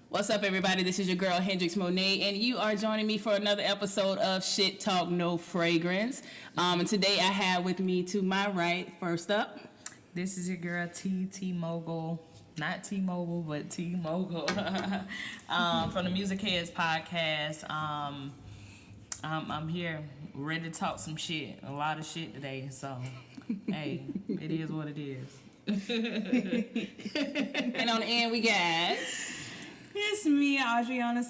What's up, everybody? This is your girl, Hendrix Monae, and you are joining me for another episode of Shit Talk No Fragrance. And today I have with me to my right, first up, this is your girl, T-Mogul. Not T-Mobile, but T-Mogul. From the Music Heads podcast. I'm here, ready to talk some shit. A lot of shit today, so, hey, it is what it is. And on the end we got... It's me, Audreyonna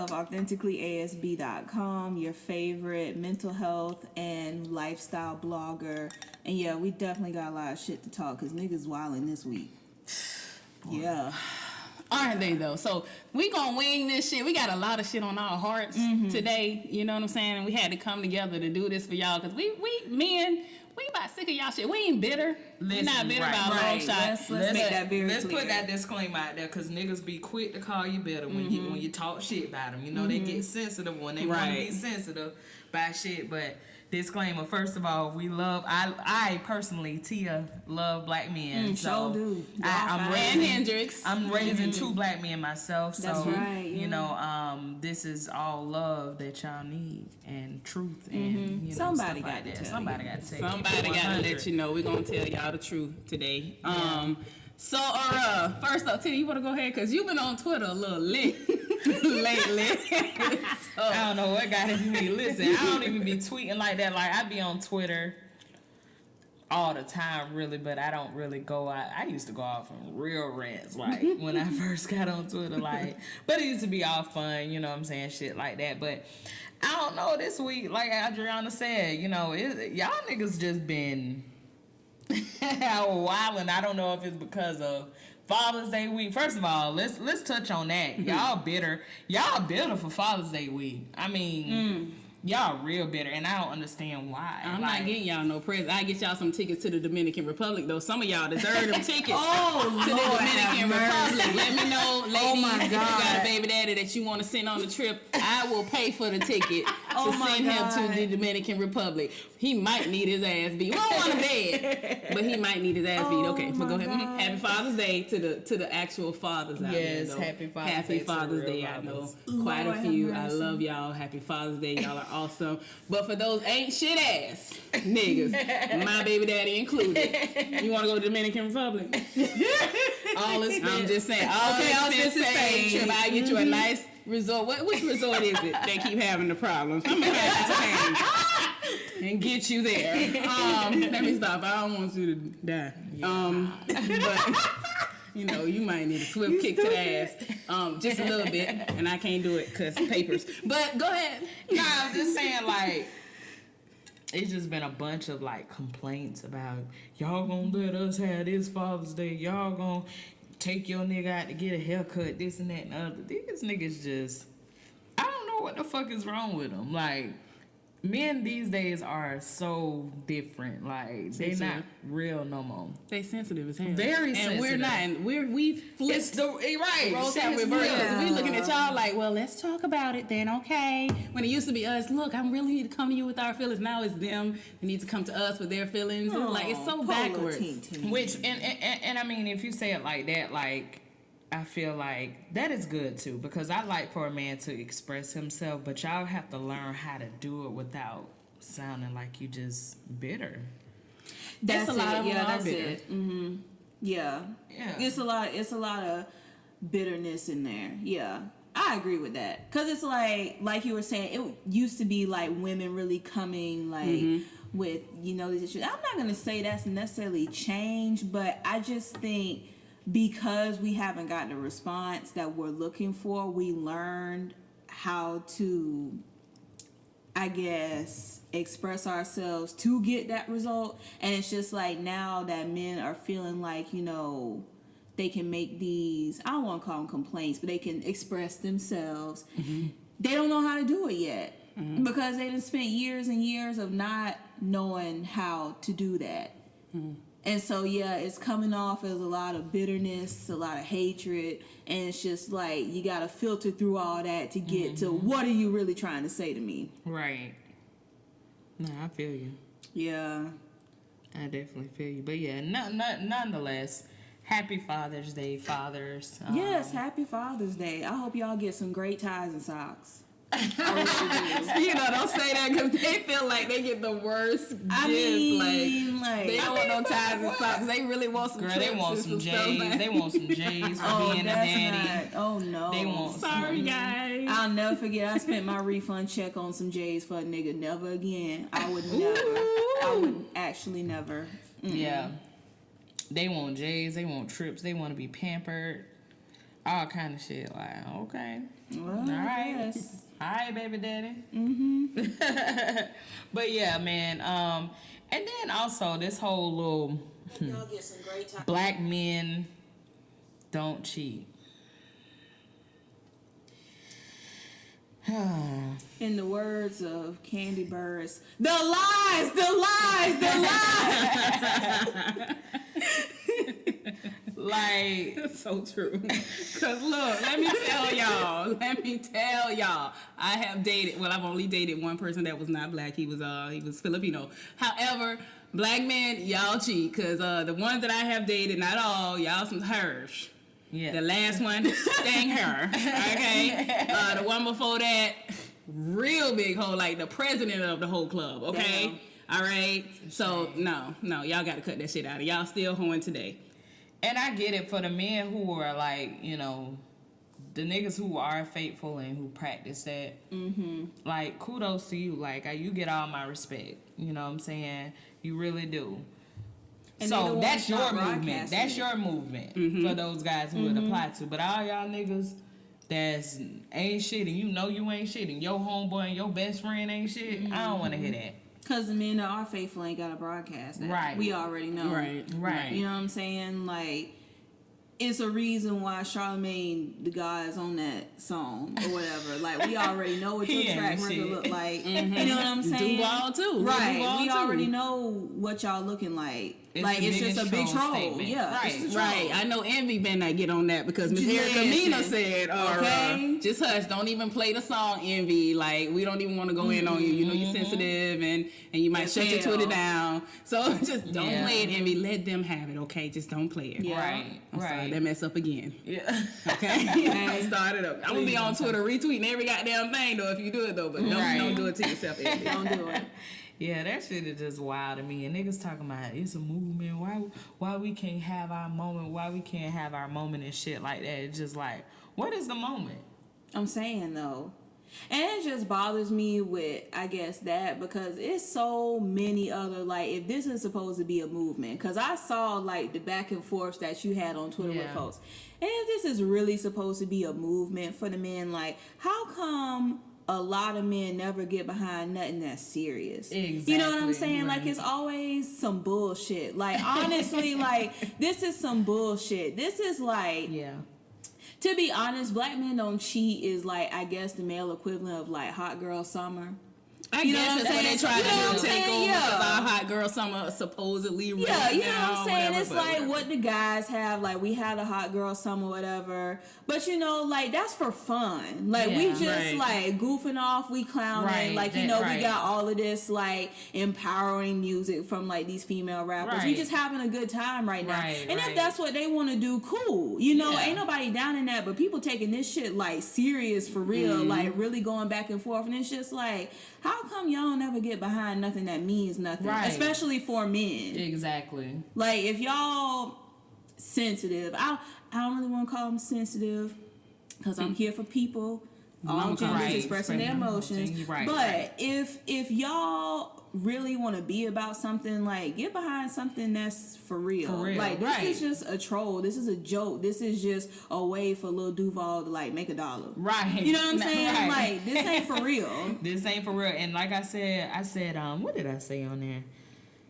of AuthenticallyASB.com, your favorite mental health and lifestyle blogger. And yeah, we definitely got a lot of shit to talk because niggas wilding this week. Yeah. Aren't they, though? So we gonna wing this shit. We got a lot of shit on our hearts today. You know what I'm saying? And we had to come together to do this for y'all because we about sick of y'all shit. We ain't bitter. We're not bitter about long shots. Let's make that very Let's clear. put that disclaimer out there because niggas be quick to call you bitter when you talk shit about them. You know, they get sensitive when they want to be sensitive about shit. But disclaimer, first of all, we love, I personally, Tia, love black men. So do. I'm raising Hendrix. I'm raising two black men myself. So, that's right. You know, this is all love that y'all need and truth and, you know, Somebody stuff got like to that. tell Somebody you. got to say Somebody got to let you know. We're going to tell y'all the truth today. So, first up, Tia, you want to go ahead? Because you've been on Twitter a little lit lately. So, I don't know what got into me. Listen, I don't even be tweeting like that. Like, I be on Twitter all the time, really, but I don't really go out. I used to go out from real rants, like, when I first got on Twitter, like, but it used to be all fun, you know what I'm saying, shit like that. But I don't know, this week, like Audreyonna said, you know, y'all niggas just been wilding. I don't know if it's because of Father's Day week. First of all, let's touch on that. Y'all bitter for Father's Day week. I mean, y'all real bitter, and I don't understand why. I'm not getting y'all no present. I get y'all some tickets to the Dominican Republic, though. Some of y'all deserve them tickets to the Dominican Republic. Let me know, ladies, if you got a baby daddy that you want to send on the trip, I will pay for the ticket to send him to the Dominican Republic. He might need his ass beat. We don't want him dead, but he might need his ass beat. Okay, but go ahead. Happy Father's Day to the actual fathers out there. Yes, happy happy Father's Day. I know quite a few. I love y'all. Happy Father's Day. Y'all are awesome. But for those ain't shit ass niggas, my baby daddy included, you want to go to Dominican Republic? All is I'm just saying. Okay, all this is paid. I get you a nice resort. Which resort is it? They keep having the problems. I'm gonna have to change and get you there. Let me stop. I don't want you to die. But you know, you might need a swift kick to the ass. Just a little bit, and I can't do it because papers. But go ahead. Nah, I'm just saying, like, it's just been a bunch of, like, complaints about, y'all gonna let us have this Father's Day, y'all gonna take your nigga out to get a haircut, this and that and the other. These niggas just, I don't know what the fuck is wrong with them. Like, men these days are so different. Like, they not real no more. They sensitive as hell. Very sensitive. And we're not. And we flipped. It's the right. Roles have reversed. We looking at y'all like, well, let's talk about it then, okay? When it used to be us, look, I really need to come to you with our feelings. Now it's them who need to come to us with their feelings. It's like, it's so backwards. Which, and I mean, if you say it like that, like, I feel like that is good too, because I like for a man to express himself, but y'all have to learn how to do it without sounding like you just bitter. That's a lot of yeah, them that's bitter. it. Yeah. It's a lot of bitterness in there. Yeah. I agree with that. Cause it's like you were saying, it used to be like women really coming like with, you know, these issues. I'm not gonna say that's necessarily changed, but I just think because we haven't gotten the response that we're looking for, we learned how to, I guess, express ourselves to get that result. And it's just like now that men are feeling like, you know, they can make these, I don't want to call them complaints, but they can express themselves. They don't know how to do it yet because they done spent years and years of not knowing how to do that. And so, yeah, it's coming off as a lot of bitterness, a lot of hatred, and it's just like you got to filter through all that to get to what are you really trying to say to me? Right. No, I feel you. Yeah. I definitely feel you. But, yeah, nonetheless, Happy Father's Day, fathers. Yes, happy Father's Day. I hope y'all get some great ties and socks. Don't say that because they feel like they get the worst gifts. They don't want no ties and socks. They really want some. Girl, they want some J's. They want some J's for being a daddy. Oh no. They want. Sorry, guys. I'll never forget. I spent my refund check on some J's for a nigga. Never again. I would never. I would actually never. Yeah. They want J's. They want trips. They want to be pampered. All kind of shit. Like, okay. Well, all right. All right, baby daddy. Mm-hmm. But yeah, man. And then also this whole little y'all get some great time. Black men don't cheat. In the words of Candy Burris, the lies, the lies, the lies. Like, it's so true. Cause look, let me tell y'all. I have dated. Well, I've only dated one person that was not black. He was Filipino. However, black men, y'all cheat. Cause the ones that I have dated, not all, y'all some hers. Yeah. The last one, dang her. Okay. The one before that, real big hoe, like the president of the whole club. Okay. Damn. All right. So no, y'all got to cut that shit out. Y'all still hoeing today. And I get it for the men who are like, the niggas who are faithful and who practice that. Mm-hmm. Like, kudos to you. Like, you get all my respect. You know what I'm saying? You really do. And so that's your movement. That's your movement for those guys who it apply to. But all y'all niggas that's ain't shit and you know you ain't shit and your homeboy and your best friend ain't shit, I don't want to hear that. Because the men that are faithful ain't got to broadcast that. Right. We already know. Right. You know what I'm saying? Like, it's a reason why Charlamagne the God is on that song or whatever. Like, we already know what your track record look like. You know what I'm saying? Duval too. Right. Duval we too. already know what y'all looking like. It's just a big troll. Statement. Yeah. Right. I know Envy better not get on that because Miss Erica Mina said, just hush, don't even play the song Envy. Like, we don't even want to go in on you. You know you're sensitive and you might shut your Twitter down. So just don't play it, Envy. Let them have it, okay? Just don't play it. Yeah. Right. Sorry, that mess up again. Yeah. Okay? Start it up. I'm going to be on Twitter retweeting every goddamn thing, though, if you do it, though. But don't do it to yourself, Envy. Don't do it. Yeah, that shit is just wild to me. And niggas talking about it's a movement. Why we can't have our moment? Why we can't have our moment and shit like that? It's just like, what is the moment? I'm saying though. And it just bothers me with, I guess, that because it's so many other, like, if this is supposed to be a movement, because I saw, like, the back and forth that you had on Twitter with folks. And if this is really supposed to be a movement for the men, like, how come a lot of men never get behind nothing that's serious? Exactly. You know what I'm saying? Right. Like, it's always some bullshit. Like, honestly, like, this is some bullshit. This is like... Yeah. To be honest, black men don't cheat is like, I guess, the male equivalent of like hot girl summer. I guess that's what they try to do. Take over because our hot girl summer supposedly you know what I'm saying? It's like what the guys have. Like, we had a hot girl summer, whatever. But, like, that's for fun. Like, we just, like, goofing off. We clowning. Right. Like, we got all of this, like, empowering music from, like, these female rappers. Right. We just having a good time right now. Right, and if that's what they want to do, cool. Ain't nobody down in that. But people taking this shit, like, serious for real. Like, really going back and forth. And it's just like... How come y'all never get behind nothing that means nothing? Right. Especially for men. Exactly. Like, if y'all sensitive, I don't really want to call them sensitive because I'm here for people, all genders expressing their emotions. But if y'all really want to be about something, like, get behind something that's for real. Like, this is just a troll. This is a joke. This is just a way for Lil Duval to, like, make $1. Right. You know what I'm saying? Right. Like, this ain't for real. This ain't for real. And like I said, what did I say on there?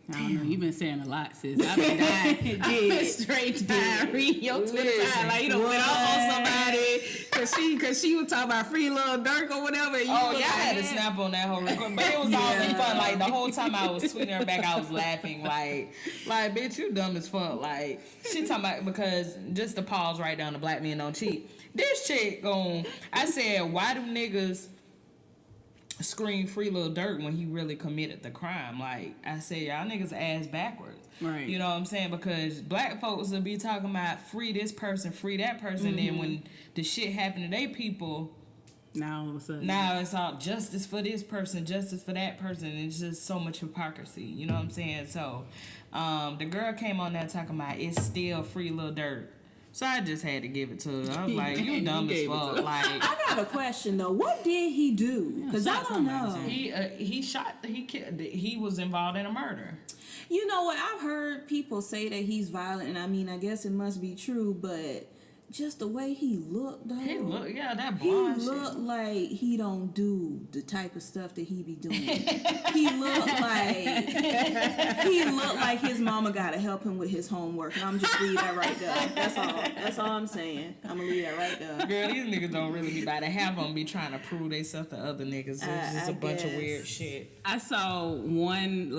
I don't know. You've been saying a lot, sis. I've been dying. I've been straight dying reading your Twitter time. Like, you done went off on somebody because she was talking about free Lil Durk or whatever. I had to snap on that whole record. But it was all in fun. Like, the whole time I was tweeting her back, I was laughing. Like, bitch, you dumb as fuck. Like, she talking about, because just to pause right down, the black men don't cheat. This chick I said, why do niggas scream free Lil Durk when he really committed the crime. Like I said, y'all niggas ass backwards. Right. You know what I'm saying? Because black folks will be talking about free this person, free that person. Mm-hmm. Then when the shit happen to they people, now all of a sudden, now it's all justice for this person, justice for that person. It's just so much hypocrisy. You know what I'm saying? So the girl came on there talking about it's still free Lil Durk. So I just had to give it to her. I was like, you dumb as fuck. Like, I got a question though. What did he do? Because I don't know. He killed. He was involved in a murder. You know what? I've heard people say that he's violent, and I mean, I guess it must be true, but just the way he looked, though. He looked, that blonde He looked shit. like he don't do the type of stuff that he be doing. He looked like his mama gotta help him with his homework, and I'm just leave that right there. That's all I'm saying. I'm gonna leave that right there. Girl, these niggas don't really be by to have them be trying to prove themselves to other niggas. It's just a bunch of weird shit. I saw one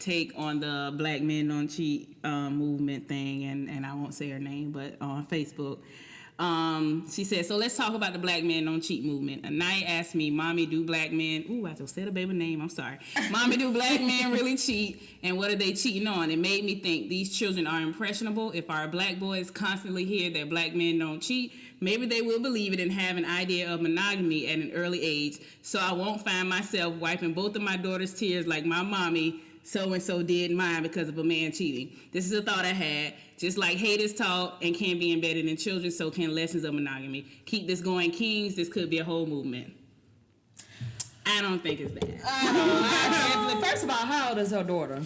take on the Black Men Don't Cheat movement thing, and I won't say her name, but on Facebook. She said, so let's talk about the Black Men Don't Cheat movement. A night asked me, Mommy, do black men... Ooh, I just said a baby name. I'm sorry. Mommy, do black men really cheat? And what are they cheating on? It made me think these children are impressionable. If our black boys constantly hear that black men don't cheat, maybe they will believe it and have an idea of monogamy at an early age. So I won't find myself wiping both of my daughter's tears like my mommy so-and-so did mine because of a man cheating. This is a thought I had. Just like hate is taught and can be embedded in children, so can lessons of monogamy. Keep this going, kings. This could be a whole movement. I don't think it's that. First of all, how old is her daughter?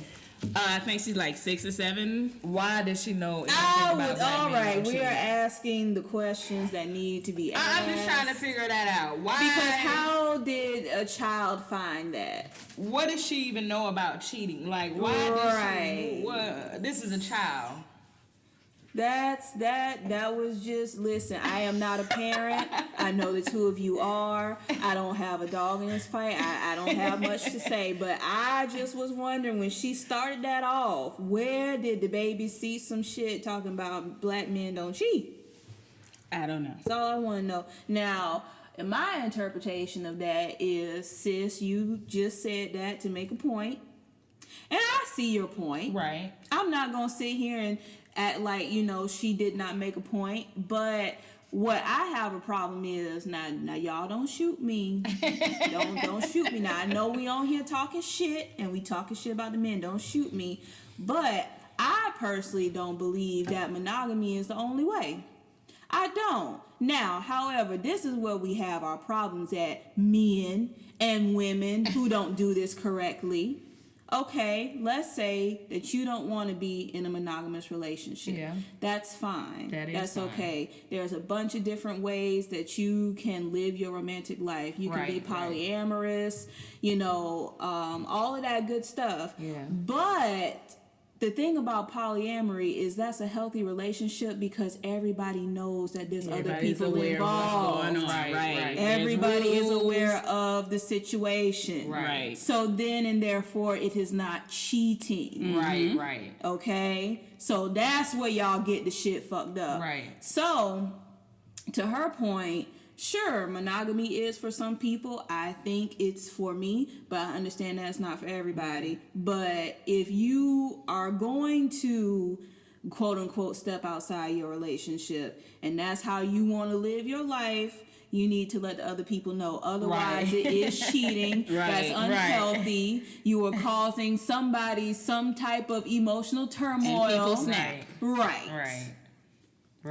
I think she's like 6 or 7. Why does she know anything about all right, we cheating? are asking the questions that need to be asked. I'm just trying to figure that out. Why? Because how did a child find that? What does she even know about cheating? Like, why does she... What? This is a child. That was just, listen, I am not a parent. I know the two of you are. I don't have a dog in this fight. I don't have much to say, but I just was wondering when she started that off, where did the baby see some shit talking about black men don't cheat? I don't know. That's all I want to know. Now, my interpretation of that is, sis, you just said that to make a point. And I see your point. Right. I'm not going to sit here and act like, she did not make a point. But what I have a problem is, now y'all don't shoot me. don't shoot me. Now, I know we on here talking shit, and we talking shit about the men. Don't shoot me. But I personally don't believe that monogamy is the only way. I don't. Now, however, this is where we have our problems at, men and women who don't do this correctly. Okay, let's say that you don't want to be in a monogamous relationship. Yeah. That's fine. That's fine. Okay. There's a bunch of different ways that you can live your romantic life. You can be polyamorous, all of that good stuff. Yeah. But the thing about polyamory is that's a healthy relationship because everybody knows that there's other people involved. Of what's going on. Right. Everybody is aware of the situation. Right. So then and therefore it is not cheating. Right. Okay? So that's where y'all get the shit fucked up. Right. So, to her point, sure, monogamy is for some people. I think it's for me, but I understand that's not for everybody. But if you are going to, quote unquote, step outside your relationship, and that's how you want to live your life, you need to let the other people know. Otherwise, it is cheating. That's unhealthy. You are causing somebody some type of emotional turmoil. And people snap. Right.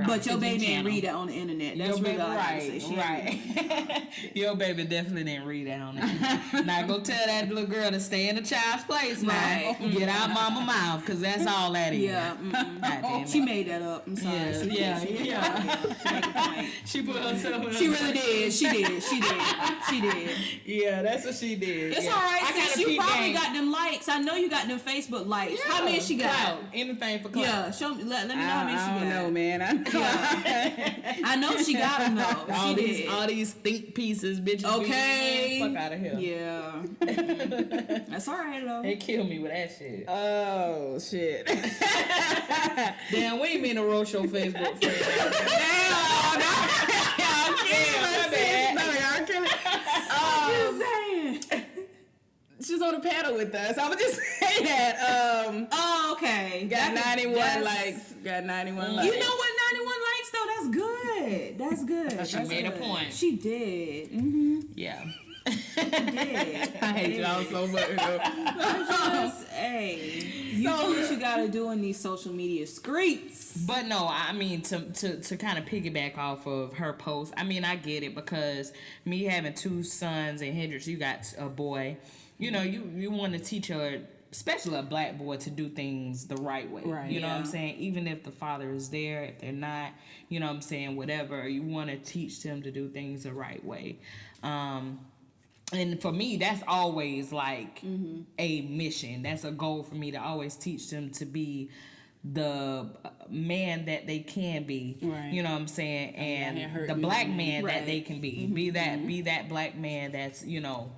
But your baby didn't read that on the internet. That's really all I can say. Right. Your baby definitely didn't read that on the internet. Now go tell that little girl to stay in the child's place now. Right. Get out mama mouth, because that's all that is. Yeah. She made that up. I'm sorry. Yeah. She made a point. She put herself in. She really did. She did. Yeah, that's what she did. It's all right, sis. You probably got them likes. I know you got them Facebook likes. How many she got? Clout. Anything for clout. Yeah. Show me. Let me know how many she got. I don't know, man. I know she got them though. All these think pieces, bitches. Okay. Fuck out of here. Yeah. That's all right though. They kill me with that shit. Oh shit. Damn, we ain't mean to roast your Facebook friend. Y'all killing. She was on the panel with us. I would just say that. Okay. Got 91 likes. Got 91 likes. You know what? 91 likes though. That's good. That's good. She made a point. She did. Mm-hmm. Yeah. She did. I hate y'all so much. You do what you gotta do in these social media streets. But no, I mean to kind of piggyback off of her post. I mean, I get it because me having 2 sons and Hendrix, you got a boy. You know, you want to teach especially a black boy, to do things the right way. Right. You know what I'm saying? Even if the father is there, if they're not, you know what I'm saying, whatever, you want to teach them to do things the right way. And for me, that's always like a mission. That's a goal for me, to always teach them to be the man that they can be. Right. You know what I'm saying? And the black man that they can be. Be that black man that's, you know,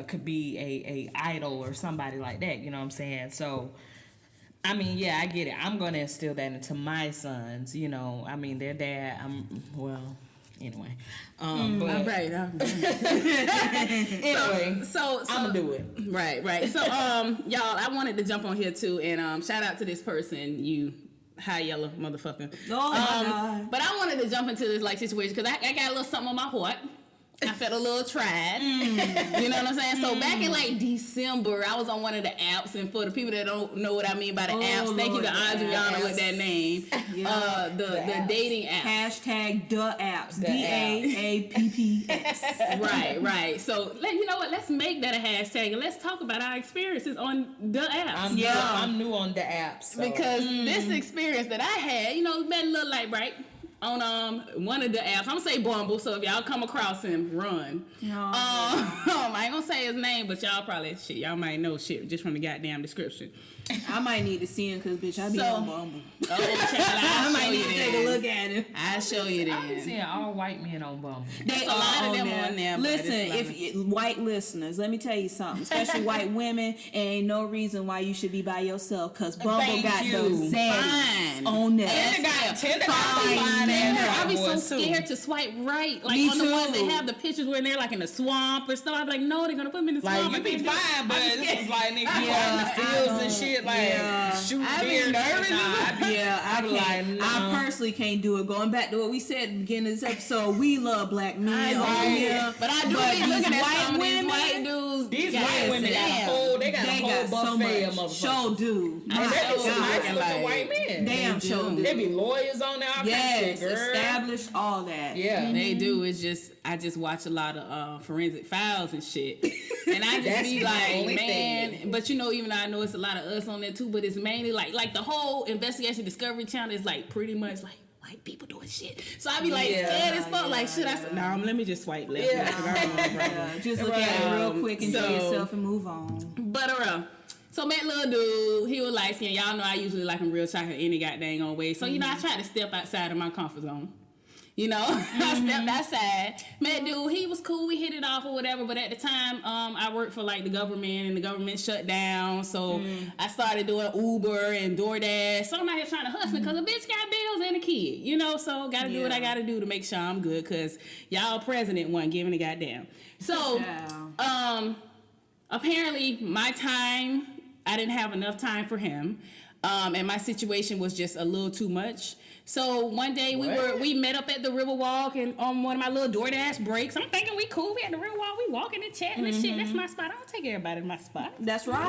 could be a idol or somebody like that. You know what I'm saying? So, I mean, yeah, I get it. I'm going to instill that into my sons. You know, I mean, their dad, anyway. But, right. anyway, so I'm going to do it. Right. So, y'all, I wanted to jump on here too, and shout out to this person, you high yellow motherfucker. Oh, my God. But I wanted to jump into this like situation because I got a little something on my heart. I felt a little tried. You know what I'm saying? So back in like December, I was on one of the apps, and for the people that don't know what I mean by the apps, thank you to Audreyonna with that name. Yeah. The dating apps. Hashtag the apps. DAAPPS. Right. So you know what? Let's make that a hashtag and let's talk about our experiences on the apps. I'm new on the apps. So. Because this experience that I had, you know, met a little light bright on one of the apps. I'm gonna say Bumble, so if y'all come across him, run. No. I ain't gonna say his name, but y'all probably y'all might know shit just from the goddamn description. I might need to see him because bitch, I be on Bumble. I might need to take a look at him. I'll show you then. I've been seeing all white men on Bumble. There's a lot of them on there. Listen, if white listeners, let me tell you something, especially white women, ain't no reason why you should be by yourself because Bumble got those zaddies on there. Tinder I be so scared to swipe right, like on the ones that have the pictures where they're like in the swamp or stuff. I'm like, no, they're gonna put me in the swamp. Like you be fine, but it's like nigga, you on the fields and shit. Like shoot deer. I be like, no. I personally can't do it. Going back to what we said at the beginning of this episode, we love black men on here, but I do be looking at white women, white dudes. These white women got a whole buffet of motherfuckers. Show do. They be some nice looking white men. Damn show do. They be lawyers on there. Yes, established all that. Yeah, they do. It's just I just watch a lot of forensic files and shit, and I just be like, man. But you know, even though I know it's a lot of us on there too, but it's mainly like the whole investigation Discovery Channel is like pretty much like white people doing shit. So I be like scared as fuck. Like should I? No, let me just swipe left. Just look at it real quick, enjoy yourself, and move on. But so met little dude, he was light skinned. Y'all know I usually like him real chocolate any goddamn on way. So, you know, I tried to step outside of my comfort zone. You know, I stepped outside. Met dude, he was cool, we hit it off or whatever, but at the time, I worked for like the government and the government shut down. So I started doing Uber and DoorDash. So I'm out here trying to hustle because a bitch got bills and a kid, you know, so gotta do what I gotta do to make sure I'm good because y'all president wasn't giving a goddamn. So, apparently my time, I didn't have enough time for him, and my situation was just a little too much. So one day we met up at the Riverwalk and on one of my little DoorDash breaks. I'm thinking we cool. We at the Riverwalk. We walking and chatting and shit. That's my spot. I don't take everybody to my spot. That's right.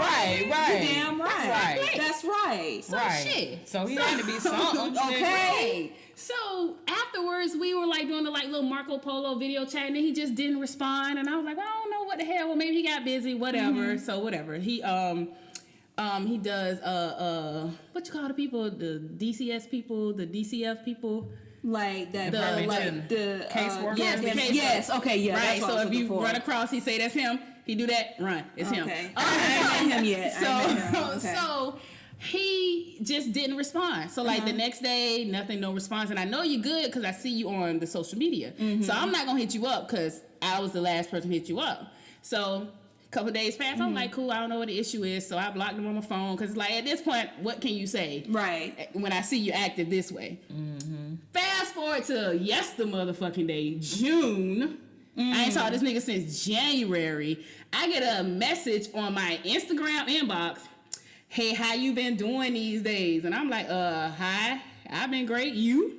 Right. You're damn right. That's right. So shit. So he had to be something. Okay. So afterwards, we were like doing the like little Marco Polo video chat, and then he just didn't respond. And I was like, well, I don't know what the hell. Well, maybe he got busy. Whatever. So whatever. He does what you call the people, the DCS people, the DCF people, like that, the caseworker. Yes. Okay. Yeah. Right. So if you run across, he say that's him. He do that. Run. It's him. I ain't met him yet. So he just didn't respond. So like the next day, nothing, no response. And I know you good because I see you on the social media. So I'm not gonna hit you up because I was the last person to hit you up. So couple days passed, I'm like, cool, I don't know what the issue is, so I blocked him on my phone, because like, at this point, what can you say? Right. When I see you active this way. Fast forward to the motherfucking day, June, I ain't talked to this nigga since January. I get a message on my Instagram inbox. Hey, how you been doing these days? And I'm like, hi. I've been great. You?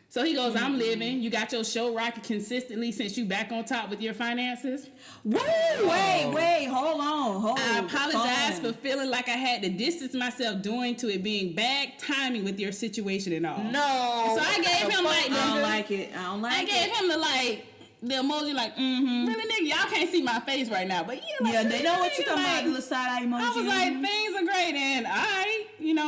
So he goes, I'm living. You got your show rocking consistently since you back on top with your finances. Wait, hold on. I apologize for feeling like I had to distance myself due to it being bad timing with your situation and all. No. So I gave him like, I don't like it. I gave him the emoji like, really, nigga, y'all can't see my face right now, but yeah, they know what you talking about, the little side eye emoji. I was like, things are great, and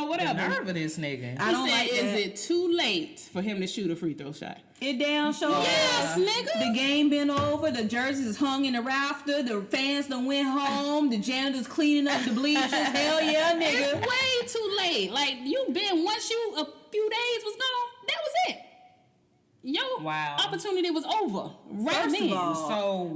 whatever. The nerve of this nigga. I don't like is that. it too late for him to shoot a free throw shot? It damn sure. Yes, nigga. The game been over. The jerseys is hung in the rafter. The fans done went home. The janitors cleaning up the bleachers. Hell yeah, nigga. It's way too late. Like, you been, once you, a few days was gone, that was it. Your opportunity was over right then.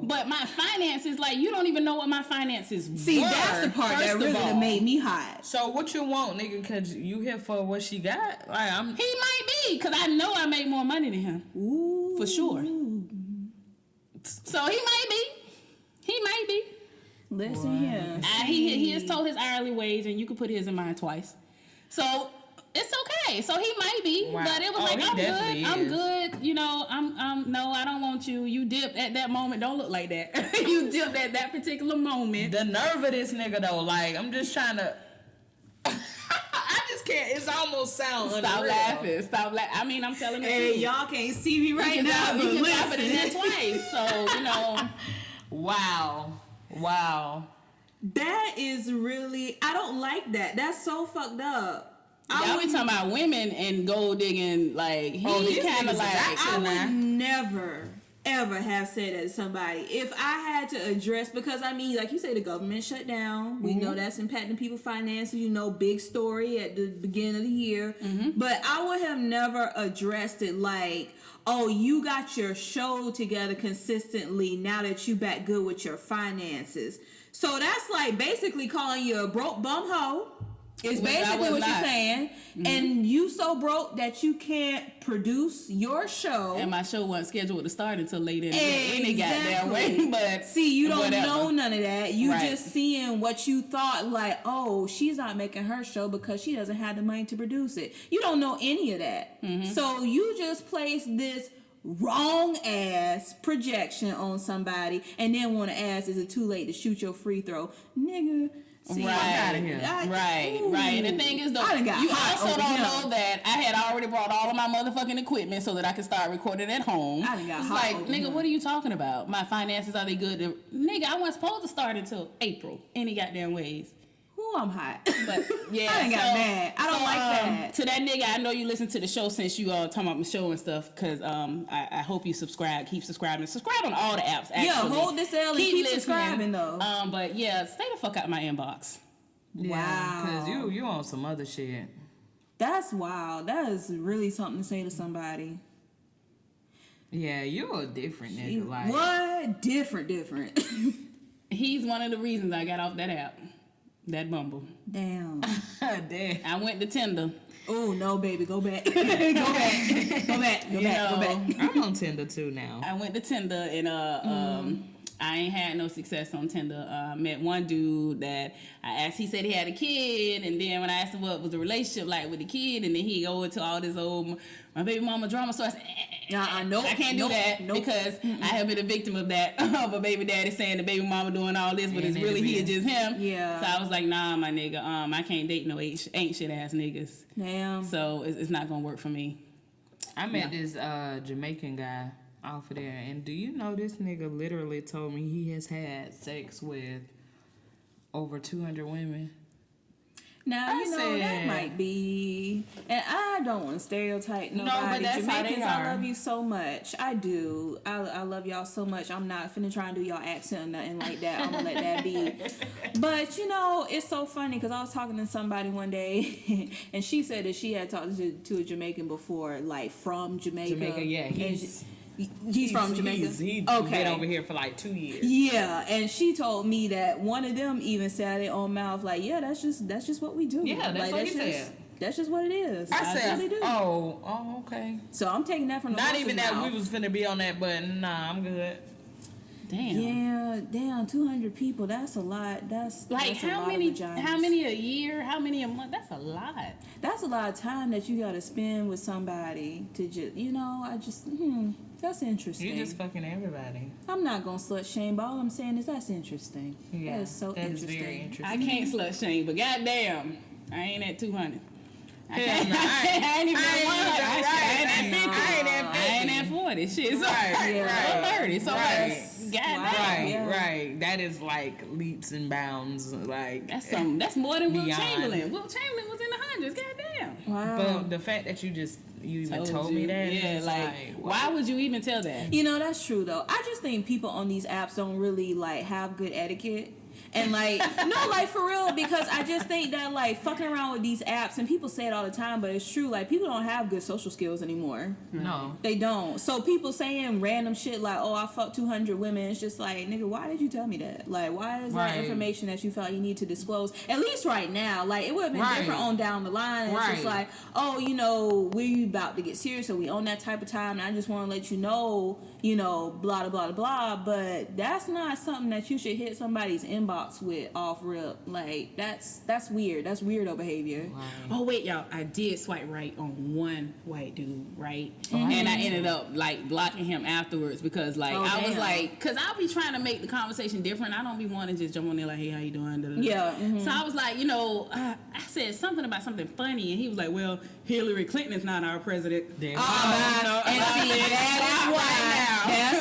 But my finances, like, you don't even know what my finances See, were. that's the part that really done made me hot. So what you want, nigga? Cause you here for what she got? Like, He might be, cause I know I make more money than him. Ooh. For sure. So he might be. Listen here. He has told his hourly wage, and you can put his in mine twice. So it's okay. So he might be, but it was like, I'm good. You know, no, I don't want you. You dipped at that moment. Don't look like that. You dipped at that particular moment. The nerve of this nigga though, like, I'm just trying to. I just can't. It's almost sound Stop unreal. laughing. Stop laughing. I mean, I'm telling you. Hey, y'all can't see me right now. You can drop it in there twice. So, you know. Wow. That is really. I don't like that. That's so fucked up. Y'all be talking about women and gold digging, like, he kind of like. I would never, ever have said that to somebody. If I had to address, because I mean, like you say, the government shut down. We know that's impacting people's finances. You know, big story at the beginning of the year. But I would have never addressed it like, oh, you got your show together consistently now that you back good with your finances. So that's like basically calling you a broke bum hoe. It's basically what you're saying. And you so broke that you can't produce your show. And my show wasn't scheduled to start until late in any goddamn way. But see, you don't know none of that. You just seeing what you thought, like, oh, she's not making her show because she doesn't have the money to produce it. You don't know any of that. So you just place this wrong ass projection on somebody and then want to ask, is it too late to shoot your free throw? Nigga. See, right. And the thing is, though, you also don't know that I had already brought all of my motherfucking equipment so that I could start recording at home. It's like, nigga, what are you talking about? My finances, are they good? Nigga, I wasn't supposed to start until April, any goddamn ways. Ooh, I'm hot. But yeah, I ain't got mad. I don't like that. To that nigga, I know you listen to the show since you talking about my show and stuff. Cause I hope you subscribe. Keep subscribing. Subscribe on all the apps. Actually. Yeah, hold this L and keep subscribing though. But yeah, stay the fuck out of my inbox. Wow. Cause you on some other shit. That's wild. That is really something to say to somebody. Yeah, you're a different nigga. Like what? Different. He's one of the reasons I got off that app. That Bumble. Damn. I went to Tinder. Oh no, baby, go back. Go back. I'm on Tinder too now. I went to Tinder and I ain't had no success on Tinder. Met one dude that I asked. He said he had a kid, and then when I asked him what was the relationship like with the kid, and then he go into all this old my baby mama drama. So I said, nope, I can't do that because I have been a victim of that, of a baby daddy saying the baby mama doing all this, but it's really he, just him. Yeah. So I was like, nah, my nigga, I can't date no ain't shit ass niggas. Damn. So it's not gonna work for me. I met this Jamaican guy off of there, and do you know this nigga literally told me he has had sex with over 200 women? Now, that might be, and I don't want to stereotype nobody. No, but that's Jamaicans, I love you so much. I do. I love y'all so much. I'm not finna try and do y'all accent or nothing like that. I'm gonna let that be. But, it's so funny because I was talking to somebody one day, and she said that she had talked to a Jamaican before, like from Jamaica. Yeah, He's from Jamaica. He's been over here for like 2 years. Yeah, and she told me that one of them even said their own mouth, like, yeah, that's just what we do. Yeah, that's what he said. That's just what it is. I said, really do. Oh, okay. So I'm taking that from the not even that mouth. we was finna be on that, but nah, I'm good. Damn, 200 people. That's a lot. That's like that's how many a year? How many a month? That's a lot. That's a lot of time that you got to spend with somebody to just, that's interesting. You're just fucking everybody. I'm not gonna slut shame, but all I'm saying is that's interesting. Yeah, that is so interesting. Very interesting. I can't slut shame, but goddamn, I ain't at 200. I ain't even I ain't at 40. Shit, so right. 30. So goddamn. Right. That is like leaps and bounds. Like that's more than Will Chamberlain. Will Chamberlain was in the hundreds. Goddamn. Wow. But the fact that you even told me that. Yeah, like why would you even tell that? That's true though. I just think people on these apps don't really like have good etiquette. And like, no, like for real, because I just think that like fucking around with these apps, and people say it all the time, but it's true, like people don't have good social skills anymore. No. They don't. So people saying random shit like, oh, I fucked 200 women, it's just like, nigga, why did you tell me that? Like, why is that information that you felt you need to disclose? At least right now, like it would have been different on down the line. And it's just like, oh, we about to get serious, so we on that type of time, and I just want to let you know, blah, blah, blah, blah, but that's not something that you should hit somebody's inbox with off rip. Like that's weird. That's weirdo behavior. Wow. Oh wait, y'all, I did swipe right on one white dude, right? And I ended up like blocking him afterwards because like was like, cause I'll be trying to make the conversation different. I don't be wanting to just jump on there like, hey, how you doing? Da-da-da. Yeah. Mm-hmm. So I was like, I said something about something funny, and he was like, well, Hillary Clinton is not our president. And see, that's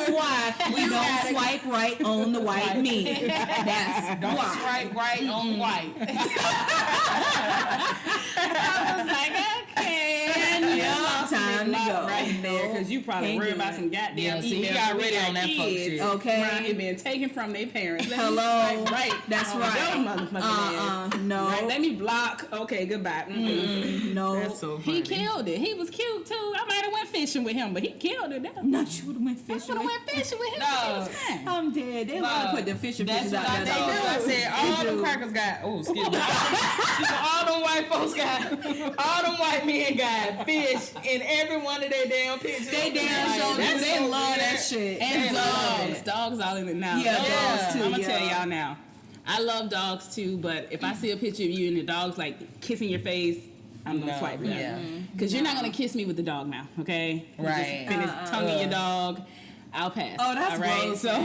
why we don't swipe right on the white men. Don't swipe right on white. I was like, okay, time to go right there, because you probably worried about some goddamn emails. You got ready on that fuck shit. Okay, right, been taken from their parents. Hello, right? That's right. No, right, let me block. Okay, goodbye. No, that's so funny. He killed it. He was cute too. I might have went fishing with him, but he killed it. No, you would have went fishing. With him. No, I'm dead. They want to put the fishing pictures out there. I said all them crackers got. Oh, excuse me. All them white folks got. All them white men got fish in every one of their damn pictures. They damn sure do. They love that shit. And dogs. Dogs all in it now. Yeah, dogs too. I'm gonna tell y'all now. I love dogs too, but if I see a picture of you and the dog's like kissing your face, I'm gonna swipe left. Yeah. Because you're not gonna kiss me with the dog now, okay? Right. Just finish tonguing your dog. I'll pass. Oh, that's all right? gross. So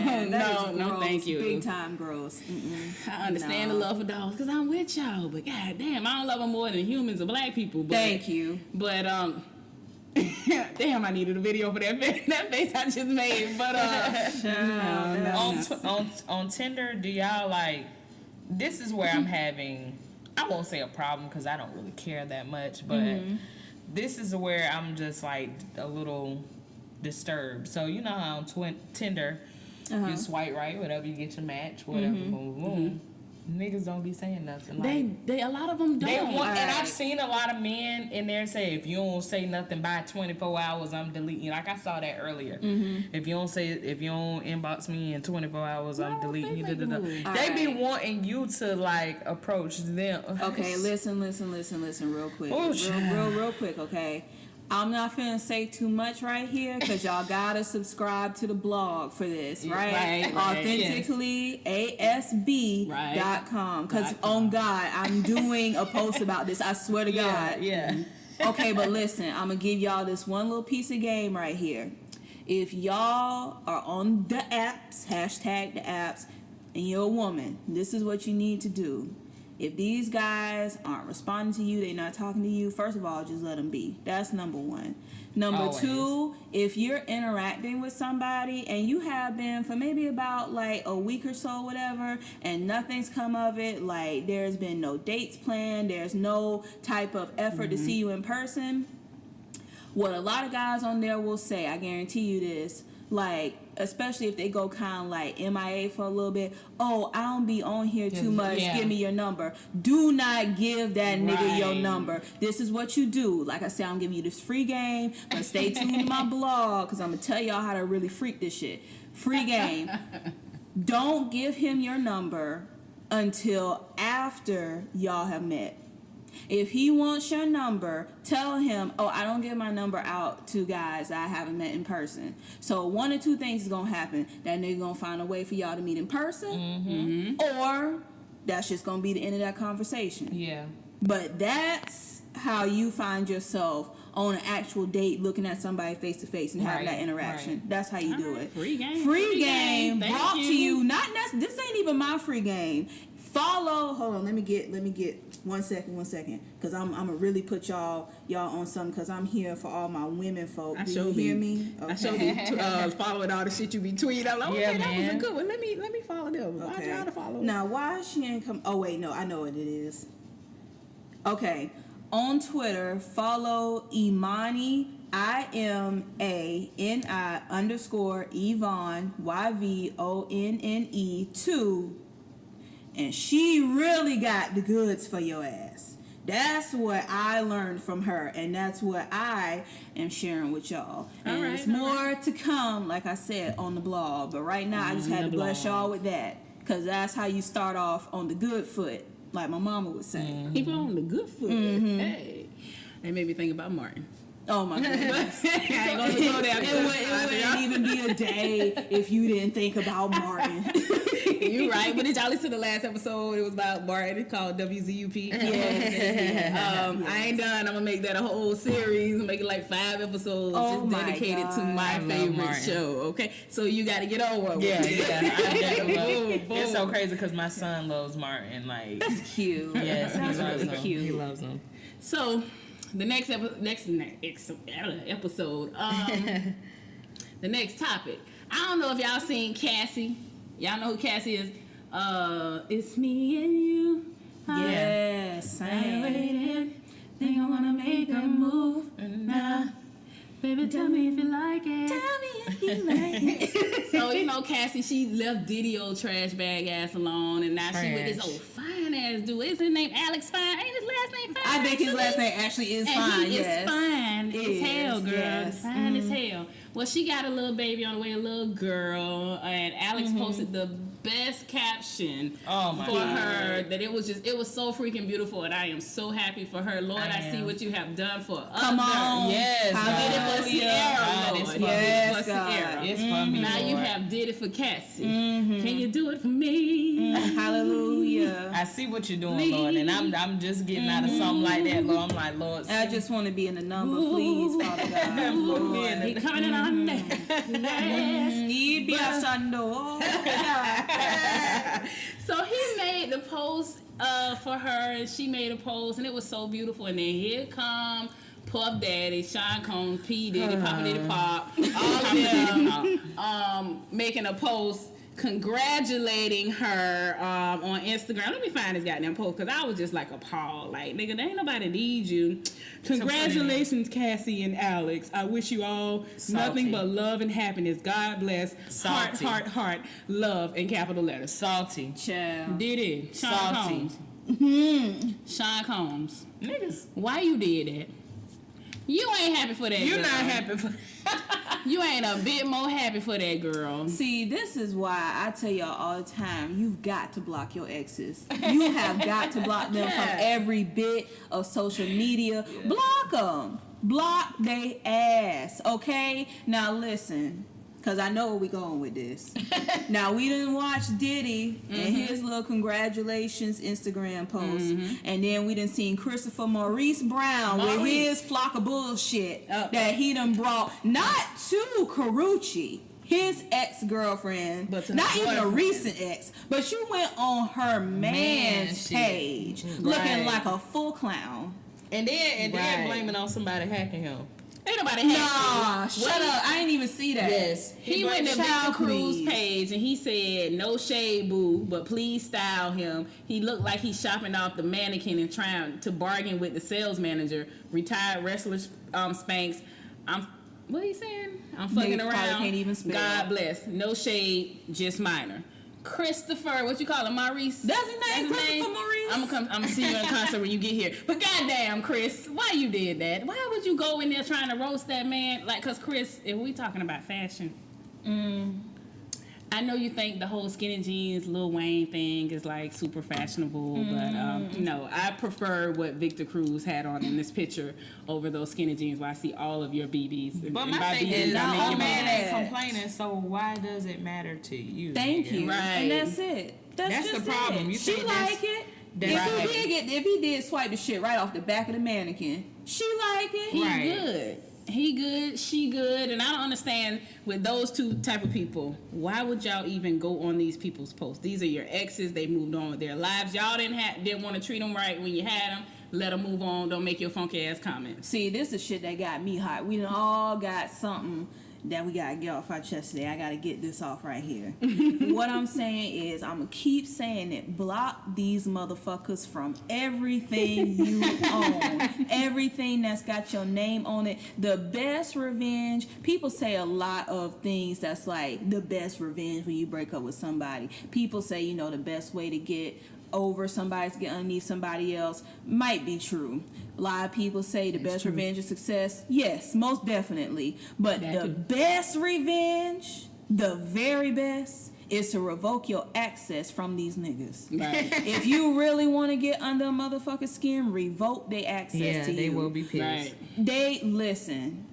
no, thank you. Big time gross. I understand the love for dogs because I'm with y'all, but goddamn, I don't love them more than humans or black people. But, thank you. But damn, I needed a video for that face I just made. But on Tinder, do y'all like? This is where I'm having. I won't say a problem because I don't really care that much, but this is where I'm just like a little disturbed. So you know how on Tinder you swipe right, whatever, you get your match, whatever, boom, boom. Niggas don't be saying nothing. Like, they a lot of them don't. And I've seen a lot of men in there say, if you don't say nothing by 24 hours, I'm deleting. Like I saw that earlier. If you don't inbox me in 24 hours, I'm deleting you. They be wanting you to like approach them. Okay, listen, real quick. Real quick, okay? I'm not finna say too much right here because y'all gotta subscribe to the blog for this, right? AuthenticallyASB.com. Because on God, I'm doing a post about this. I swear to God. Yeah. Okay, but listen, I'm gonna give y'all this one little piece of game right here. If y'all are on the apps, hashtag the apps, and you're a woman, this is what you need to do. If these guys aren't responding to you, they're not talking to you, first of all, just let them be. That's number one. Number two, if you're interacting with somebody and you have been for maybe about like a week or so, whatever, and nothing's come of it, like there's been no dates planned, there's no type of effort to see you in person, what a lot of guys on there will say, I guarantee you this, like, especially if they go kind of like MIA for a little bit, oh, I don't be on here too much, give me your number. Do not give that nigga your number. This is what you do. Like I said, I'm giving you this free game, but stay tuned to my blog because I'm going to tell y'all how to really freak this shit. Free game. Don't give him your number until after y'all have met. If he wants your number, tell him, oh, I don't give my number out to guys I haven't met in person. So one or two things is going to happen. That nigga going to find a way for y'all to meet in person, or that's just going to be the end of that conversation. Yeah. But that's how you find yourself on an actual date, looking at somebody face to face and having that interaction. Right. That's how you do it. Free game. Free game brought to you. This ain't even my free game. Follow. Hold on. Let me get 1 second, because I'm gonna really put y'all on something, because I'm here for all my women folk. Do you hear me? Okay. I showed you following all the shit you be tweeting. I'm like, okay, that was a good one. Let me follow them. Okay. I try to follow. Now, why she ain't come? Oh wait, no, I know what it is. Okay, on Twitter, follow Imani IMANI_Yvonne YVONNE 2. And she really got the goods for your ass. That's what I learned from her, and that's what I am sharing with y'all. And there's more to come, like I said, on the blog. But right now, I just had to bless y'all with that, because that's how you start off on the good foot, like my mama would say. Keep on the good foot. Hey, that made me think about Martin. Oh my goodness. I ain't gonna go there. It wouldn't even be a day if you didn't think about Martin. You're right. But did y'all listen to the last episode? It was about Martin. It's called WZUP. Yes. I ain't done. I'm gonna make that a whole series. Make it like 5 episodes just dedicated to my favorite show. Okay, so you got to get over. Yeah. I definitely love. It's so crazy because my son loves Martin. Like, that's cute. Yes, that's really cute. He loves him. So the next episode. The next topic. I don't know if y'all seen Cassie. Y'all know who Cassie is? It's me and you. Yes. Think I wanna make a move now. Baby, tell me if you like it. Tell me if you like it. So, you know, Cassie, she left Diddy old trash bag ass alone, and now she with this old fine ass dude. Is his name Alex Fine? Ain't his last name Fine? I think his last name actually is Fine. He is fine as hell, girl. Yes. Fine as hell. Well, she got a little baby on the way, a little girl, and Alex posted the best caption for her that it was so freaking beautiful, and I am so happy for her. Lord, I see what you have done for us. Come on. Yes. I did it for Sierra, Lord. Yes, God. It's for me, now Lord. you have did it for Cassie. Can you do it for me? Hallelujah. I see what you're doing, Lord, and I'm just getting out of something like that, Lord. I'm like, Lord, I just want to be in the number, please, Father God. Lord. He coming on there. So he made the post for her, and she made a post, and it was so beautiful. And then here come Puff Daddy, Sean Combs, P. Diddy, Papa Diddy Pop, all of them making a post congratulating her on Instagram. Let me find this goddamn post, because I was just like appalled. Like, nigga, there ain't nobody need you. Congratulations, Cassie and Alex. I wish you all nothing but love and happiness. God bless. Salty. Heart, love in capital letters. salty. Child. Diddy. Sean Salty. Combs. Sean Combs. Niggas. Why you did that? You ain't happy for that You're girl. not happy for You ain't a bit more happy for that girl. See, this is why I tell y'all all the time, you've got to block your exes. You have got to block them from every bit of social media. Yeah. Block them. Block they ass, okay? Now listen, because I know where we going with this. Now, we didn't watch Diddy and his little congratulations Instagram post. And then we done seen Christopher Maurice Brown with his flock of bullshit that he done brought, not to Karrueche, his ex-girlfriend, but not even a recent ex, but you went on her man's page looking like a full clown. And then blaming on somebody hacking him. Ain't nobody happy. Nah, shut up. I ain't even see that. Yes. He went to Victor Cruz's page and he said, "No shade, boo, but please style him. He looked like he's shopping off the mannequin and trying to bargain with the sales manager. Retired wrestler Spanx. What are you saying? I'm fucking around. Can't even spell. God bless. No shade, just minor." Christopher, what you call him, Maurice? That's his name, Christopher Maurice. I'm gonna see you in concert when you get here. But goddamn, Chris, why you did that? Why would you go in there trying to roast that man? Like, cause Chris, if we talking about fashion, I know you think the whole skinny jeans Lil Wayne thing is like super fashionable, but no, I prefer what Victor Cruz had on in this picture over those skinny jeans where I see all of your BBs. But my thing is, all man is complaining, so why does it matter to you? Thank you. Right. And that's it. That's the problem. You she like it. If he did swipe the shit right off the back of the mannequin, she like it. He good. He good, she good, and I don't understand with those two type of people. Why would y'all even go on these people's posts? These are your exes. They moved on with their lives. Y'all didn't want to treat them right when you had them. Let them move on. Don't make your funky ass comments. See, this is shit that got me hot. We done all got something that we gotta get off our chest today. I gotta get this off right here. What I'm saying is, I'm gonna keep saying it. Block these motherfuckers from everything you own. Everything that's got your name on it. The best revenge. People say a lot of things that's like the best revenge when you break up with somebody. People say, the best way to get over somebody to get underneath somebody else. Might be true. A lot of people say the best revenge is success. Yes, most definitely. But the best revenge, the very best, is to revoke your access from these niggas. Right. If you really want to get under a motherfucker's skin, revoke their access to you. Yeah, they will be pissed. Right. They listen.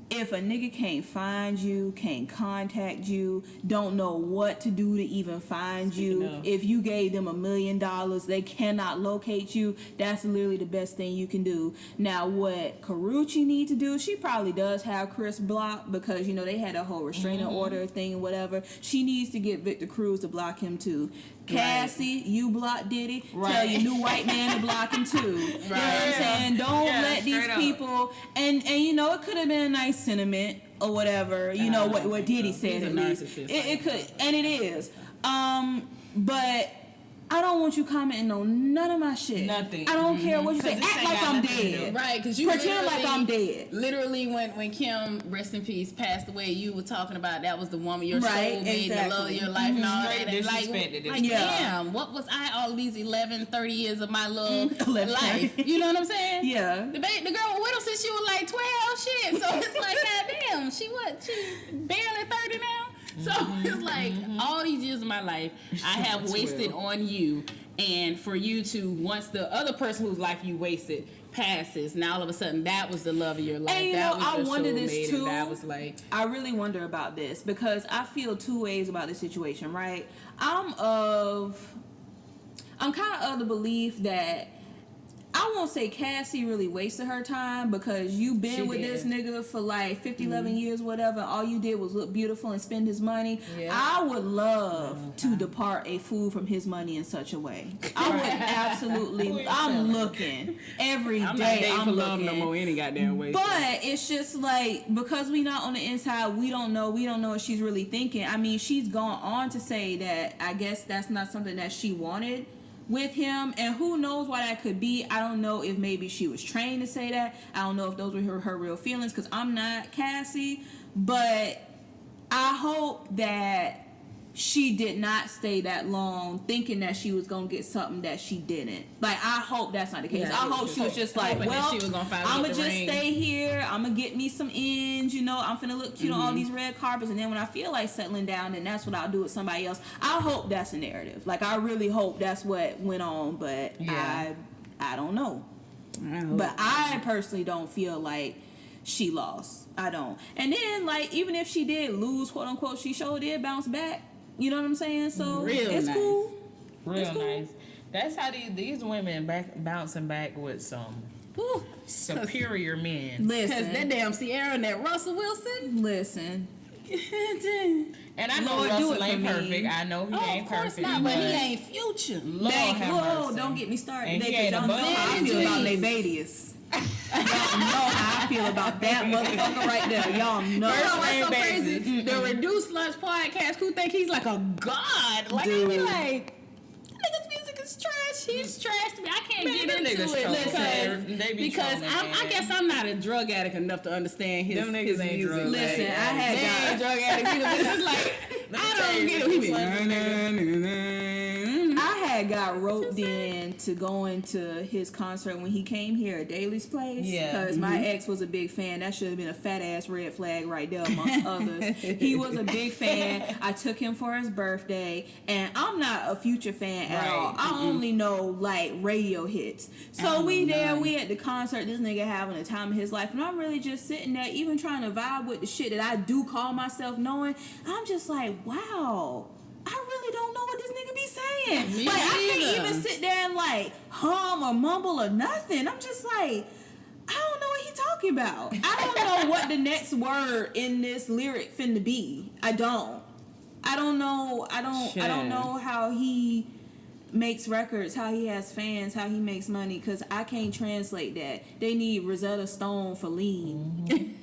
If a nigga can't find you, can't contact you, don't know what to do to even find you, if you gave them $1 million, they cannot locate you. That's literally the best thing you can do. Now, what Karrueche need to do, she probably does have Chris blocked because, they had a whole restraining order thing and whatever. She needs to get Victor Cruz to block him too. Cassie, you block Diddy. Tell your new white man to block him too. You know what I'm saying? Don't let these people. And it could have been a nice sentiment or whatever. What Diddy said. At least it could, and it is. But I don't want you commenting on none of my shit. Nothing. I don't care what you say. Act like I'm dead. Right, because you pretend like I'm dead. Literally, when Kim, rest in peace, passed away, you were talking about that was the woman, your soulmate, the love of your life, and all that. And damn, what was I all these 11, 30 years of my love life? You know what I'm saying? Yeah. The girl was with him since she was like 12. Shit. So it's like, goddamn, she barely 30 now. So it's like all these years of my life I have wasted on you, and for you to, once the other person whose life you wasted passes, now all of a sudden that was the love of your life. And that was I wonder this too. That was like, I really wonder about this because I feel two ways about this situation. Right? I'm kind of the belief that I won't say Cassie really wasted her time because you've been with this nigga for like 50, 11 years, whatever. All you did was look beautiful and spend his money. Yeah. I would love to depart a fool from his money in such a way. I would absolutely. I'm looking every day. I'm not dating for love no more any goddamn way. But it's just like because we not on the inside, we don't know what she's really thinking. I mean, she's gone on to say that I guess that's not something that she wanted with him, and who knows why that could be. I don't know if maybe she was trained to say that. I don't know if those were her real feelings because I'm not Cassie, but I hope that she did not stay that long thinking that she was gonna get something that she didn't. Like, I hope that's not the case. I hope she was just like, well, I'm gonna just stay here. I'm gonna get me some ends. I'm finna look cute on all these red carpets, and then when I feel like settling down, then that's what I'll do with somebody else. I hope that's a narrative. Like, I really hope that's what went on, but I don't know. But I personally don't feel like she lost. I don't. And then, like, even if she did lose, quote unquote, she sure did bounce back. You know what I'm saying? So it's cool. Real nice. That's how these women bouncing back with some superior men. Listen, because that damn Sierra and that Russell Wilson. Listen. And I know Russell ain't perfect. I know he ain't perfect. Not, but he ain't Future. Whoa, don't get me started. And he ain't y'all know how I feel about Labadius. Y'all know how I feel about that motherfucker right there. Y'all know. What's so crazy? The Reduced Lunch podcast, who think he's like a god? Like, I be like, nigga's music is trash. He's trash to me. I can't get into it because I guess I'm not a drug addict enough to understand his music. Listen, I had drug addicts either, but it's like I don't get it. I had got roped in to going to his concert when he came here at Daly's Place. Yeah. Because my ex was a big fan. That should have been a fat ass red flag right there amongst others. He was a big fan. I took him for his birthday, and I'm not a Future fan at all. I only know like radio hits. So we at the concert. This nigga having the time of his life, and I'm really just sitting there, even trying to vibe with the shit that I do call myself knowing. I'm just like, wow. I really don't know what this nigga be saying. Like, I can't even sit there and like hum or mumble or nothing. I'm just like, I don't know what he talking about. I don't know what the next word in this lyric finna be. I don't know. I don't know how he makes records, how he has fans, how he makes money, because I can't translate that. They need Rosetta Stone for lean.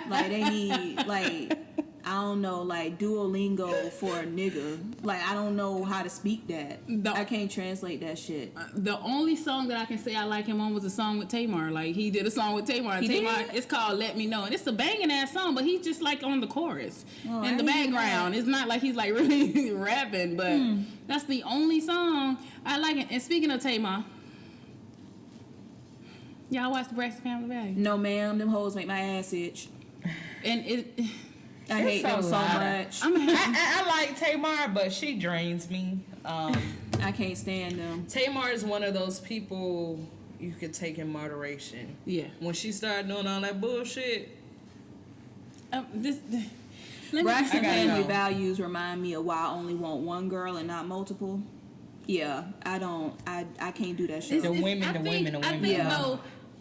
Like, they need, like, I don't know, like Duolingo for a nigga. Like, I don't know how to speak that. I can't translate that shit. The only song that I can say I like him on was a song with Tamar. Like, he did a song with Tamar. And Tamar, it's called Let Me Know. And it's a banging ass song, but he's just like on the chorus. In the background. It's not like he's like really rapping, but that's the only song I like it. And speaking of Tamar, y'all watch the Braxton Family Value? No, ma'am. Them hoes make my ass itch. And I hate them so much. I like Tamar, but she drains me. I can't stand them. Tamar is one of those people you could take in moderation. Yeah. When she started doing all that bullshit. Braxton Family Values remind me of why I only want one girl and not multiple. Yeah, I can't do that shit. The women.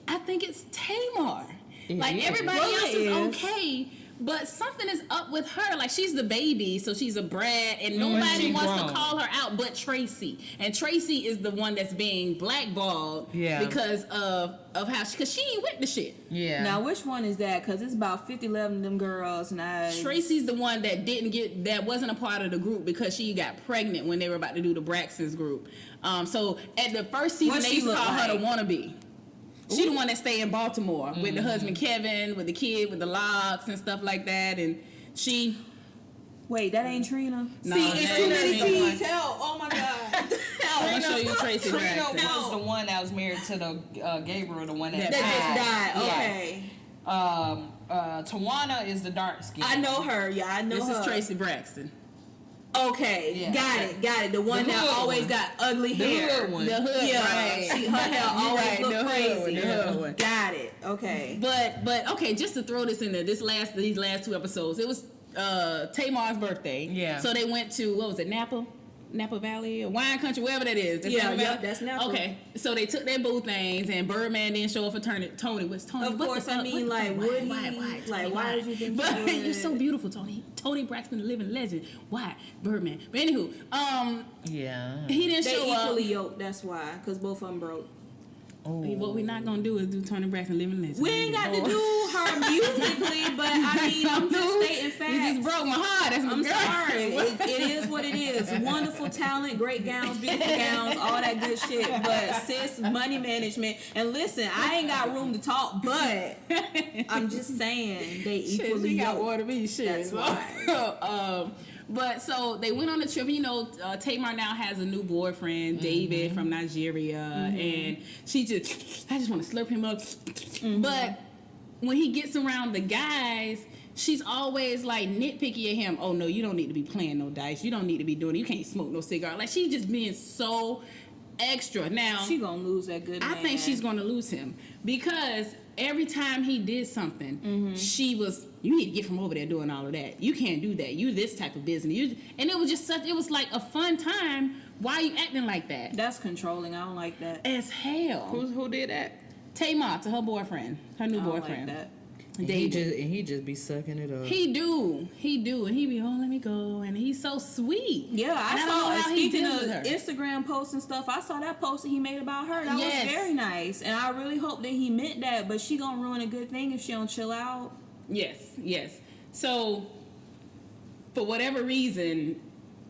I think it's Tamar. Like, everybody else is okay, but something is up with her. Like, she's the baby, so she's a brat, and nobody wants to call her out but Tracy. And Tracy is the one that's being blackballed because of how because she ain't with the shit. Yeah. Now, which one is that? Because it's about 50-11 of them girls. Tracy's the one that wasn't a part of the group because she got pregnant when they were about to do the Braxton's group. So at the first season, they used to call her the wannabe. She the one that stay in Baltimore with the husband Kevin, with the kid with the locks and stuff like that, and she. Wait, that ain't Trina. No, see, it's too many T's. Help! Oh my God. I'm gonna show you Tracy Trina Braxton. was the one that was married to the Gabriel, the one that just died. Okay. Tawana is the dark skin. I know her. Yeah, I know her. This is Tracy Braxton. Okay, got it. The one that always got ugly hair. The hood one. The hood, right. Her hair always look crazy. The hood one. Got it. Okay. But okay, just to throw this in there, these last 2 episodes, it was Tamar's birthday. Yeah. So they went to, what was it, Napa Valley or Wine Country, wherever that is. That's Napa. Okay, so they took their boo things, and Birdman didn't show up for Tony. What's Tony? Of course, I mean, like, why did you think? But you're so beautiful, Tony. Tony Braxton, the living legend. Why Birdman? But anywho, he didn't show up. They equally yoked. That's why, because both of them broke. Oh. What we're not gonna do is do Tony Braxton living legend. We ain't got to do her musically, but I mean, I'm just stating facts. You just broke my heart. I'm sorry. It is what it is. Wonderful talent, great gowns, beautiful gowns, all that good shit. But sis, money management. And listen, I ain't got room to talk, but I'm just saying they equally shit, got water me shit. That's why. But so they went on a trip. You know, Tamar now has a new boyfriend, David from Nigeria, and I just want to slurp him up. But when he gets around the guys, she's always like nitpicky at him. Oh no, you don't need to be playing no dice. You don't need to be doing it. You can't smoke no cigar. Like, she's just being so extra. Now she gonna lose that good man. I think she's gonna lose him because every time he did something, she was, you need to get from over there doing all of that. You can't do that. You this type of business. And it was just it was like a fun time. Why are you acting like that? That's controlling. I don't like that. As hell. Who did that? Tamar to her boyfriend. Her new boyfriend. Like that. He just be sucking it up. He do, and he be, oh, let me go, and he's so sweet. Yeah, I saw. Speaking of Instagram posts and stuff, I saw that post that he made about her. That was very nice, and I really hope that he meant that. But she gonna ruin a good thing if she don't chill out. Yes. So, for whatever reason,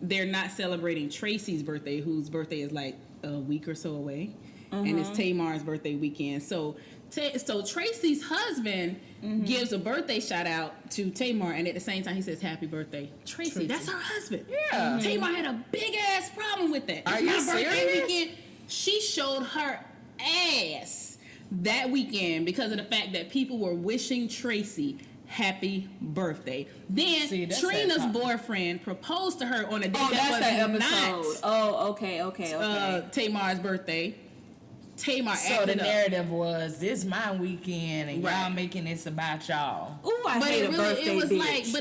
they're not celebrating Tracy's birthday, whose birthday is like a week or so away. And it's Tamar's birthday weekend. So So Tracy's husband gives a birthday shout out to Tamar, and at the same time he says happy birthday, Tracy. That's her husband. Yeah. Tamar had a big ass problem with that. Are you serious? Weekend. She showed her ass that weekend because of the fact that people were wishing Tracy happy birthday. Then Trina's boyfriend proposed to her on a day that was not. Oh, okay. Tamar's birthday. Tamar so the narrative was this my weekend and y'all making this about y'all. Ooh, I hate a birthday bitch.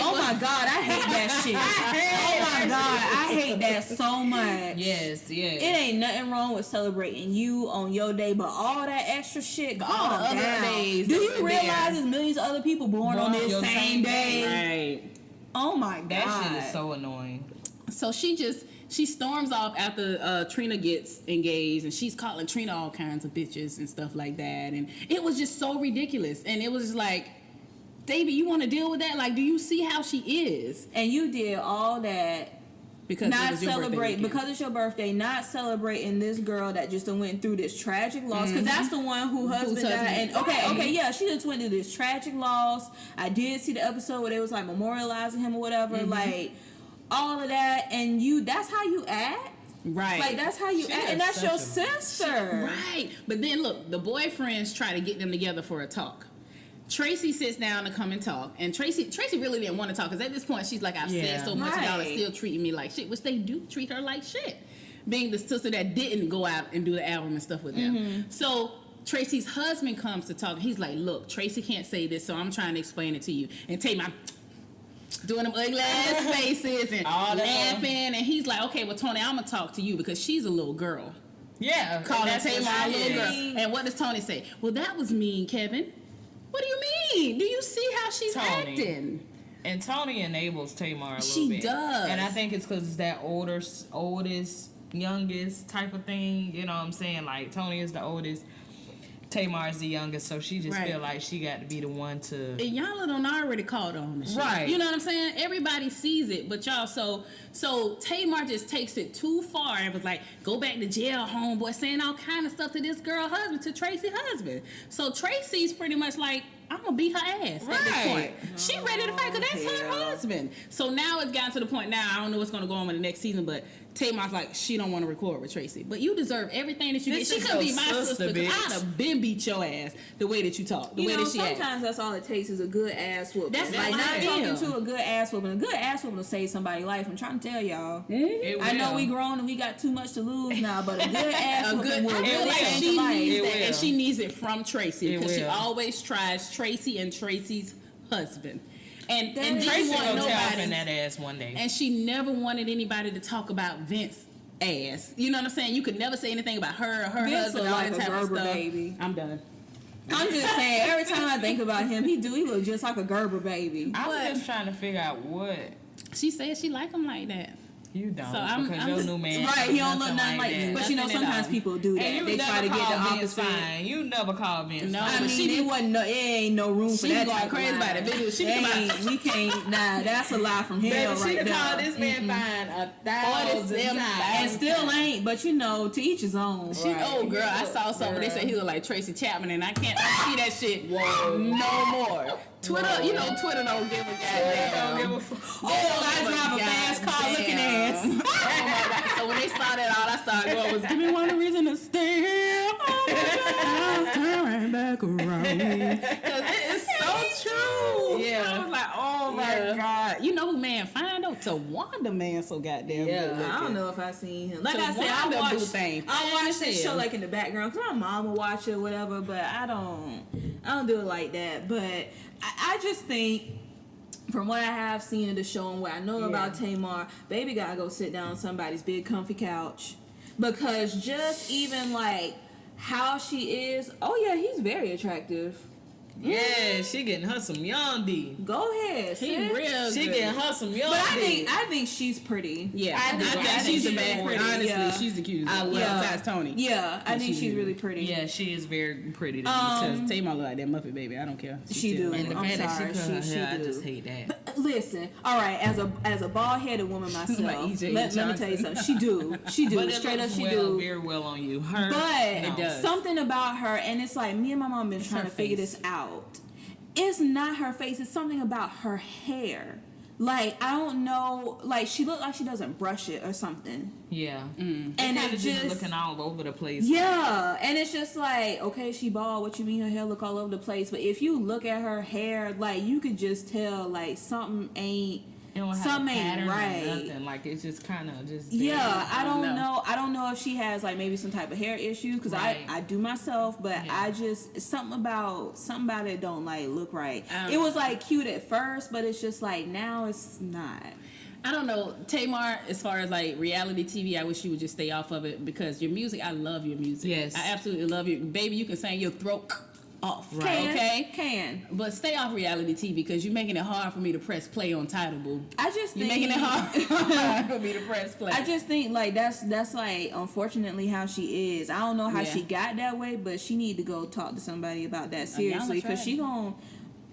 Oh my god, I hate that shit. Oh my god, I hate that so much. Yes. It ain't nothing wrong with celebrating you on your day, but all that extra shit, all the other days. Do you realize there's millions of other people born on this same day? Right. Oh my god, that shit is so annoying. So she storms off after Trina gets engaged, and she's calling Trina all kinds of bitches and stuff like that. And it was just so ridiculous. And it was just like, David, you want to deal with that? Like, do you see how she is? And you did all that because not celebrate because it's your birthday, not celebrating this girl that just went through this tragic loss. Because that's the one whose husband died. And she just went through this tragic loss. I did see the episode where they was like memorializing him or whatever. Like, all of that, and that's how you act? Right. Like, that's how you act, and that's your sister. Right. But then, look, the boyfriends try to get them together for a talk. Tracy sits down to come and talk, and Tracy really didn't want to talk, because at this point, she's like, I've said so much, y'all are still treating me like shit, which they do treat her like shit, being the sister that didn't go out and do the album and stuff with them. So Tracy's husband comes to talk, and he's like, look, Tracy can't say this, so I'm trying to explain it to you. And Tay, doing them ugly ass faces and laughing, and he's like, okay, well, Tony, I'm gonna talk to you because she's a little girl. Yeah, calling Tamar a little girl. And what does Tony say? Well, that was mean, Kevin. What do you mean? Do you see how she's acting? And Tony enables Tamar a little bit. She does, and I think it's because it's that oldest, youngest type of thing. You know what I'm saying? Like, Tony is the oldest. Tamar is the youngest, so she just feel like she got to be the one to. And y'all don't already caught on the shit. Right. You know what I'm saying? Everybody sees it, but y'all, so Tamar just takes it too far and was like, go back to jail, homeboy, saying all kind of stuff to this girl husband, to Tracy's husband. So Tracy's pretty much like, I'm gonna beat her ass at this point. She ready to fight because that's her husband. So now it's gotten to the point now, I don't know what's gonna go on in the next season, but Tamar's like, she don't want to record with Tracy. But you deserve everything that you get. She could be my sister, because I'd have been beat your ass the way that you talk, the way that she acts. Sometimes that's all it takes is a good ass whooping. That's like not talking to a good ass whooping. A good ass whooping will save somebody's life. I'm trying to tell y'all. I know we grown and we got too much to lose now, but a good ass whooping will really change your life. And she needs it from Tracy, because she always tries Tracy and Tracy's husband. And Tracy will tap in that ass one day. And she never wanted anybody to talk about Vince's ass. You know what I'm saying? You could never say anything about her or her husband, all that type of stuff. Baby. I'm done. I'm just saying, every time I think about him, he look just like a Gerber baby. I'm just trying to figure out what. She said she like him like that. You don't, so because your new man he don't look nothing like that. But you know, sometimes people do that. And they try to get the opposite. Fine. You never called Vince. No, I mean, it ain't no room for that. She going crazy about it. We can't. Nah, that's a lie from hell right there. She called this man fine 1,000 times and still ain't. But you know, to each his own. Oh girl, I saw something. They said he looked like Tracy Chapman, and I can't see that shit no more. Twitter, you know, Twitter don't give a goddamn. I drive a fast car looking ass. Oh my God. So when they saw that, all I started going was, give me one reason to stay here. Oh my God, turn back around. Because it is so true. Yeah. I was like, oh my God. You know who man fine though? Tawanda man so goddamn good looking. I don't know if I seen him. Like I said, I watch this show like in the background because my mom will watch it or whatever, but I don't do it like that. But I just think, from what I have seen of the show and what I know about Tamar, baby gotta go sit down on somebody's big comfy couch. Because just even like how she is, he's very attractive. Yeah, she getting her some Yandi. Go ahead, she real. She getting her some Yandi. But I think she's pretty. Yeah, I think she's the best. Honestly, she's the cutest. I love Tony. Yeah, I think she's really pretty. Yeah, she is very pretty. Because Tamar look like that Muppet baby. I don't care. She do. And the fact that she cut her hair, I just hate that. Listen, all right. As a bald headed woman myself, let me tell you something. She do. But straight up. She do do very well on you. Her, but no. something about her, and it's like me and my mom been trying to figure this out. It's not her face. It's something about her hair. Like, I don't know. Like, she looked like she doesn't brush it or something. Yeah. And it just looking all over the place. Yeah. And it's just like, okay, she bald. What you mean her hair look all over the place? But if you look at her hair, like, you could just tell, like, something ain't right. Or nothing. Like, it's just kind of just. Yeah, I don't know. I don't know if she has like maybe some type of hair issue because I do myself, but I just something about it don't like look right. It was like cute at first, but it's just like now it's not. I don't know, Tamar, as far as like reality TV, I wish you would just stay off of it because your music, I love your music. Yes, I absolutely love you, baby. You can sing your throat off, right? Can. But stay off reality TV because you're making it hard for me to press play on Tidal Boo. You're making it hard for me to press play. I just think like that's like unfortunately how she is. I don't know how she got that way, but she need to go talk to somebody about that seriously because she gon'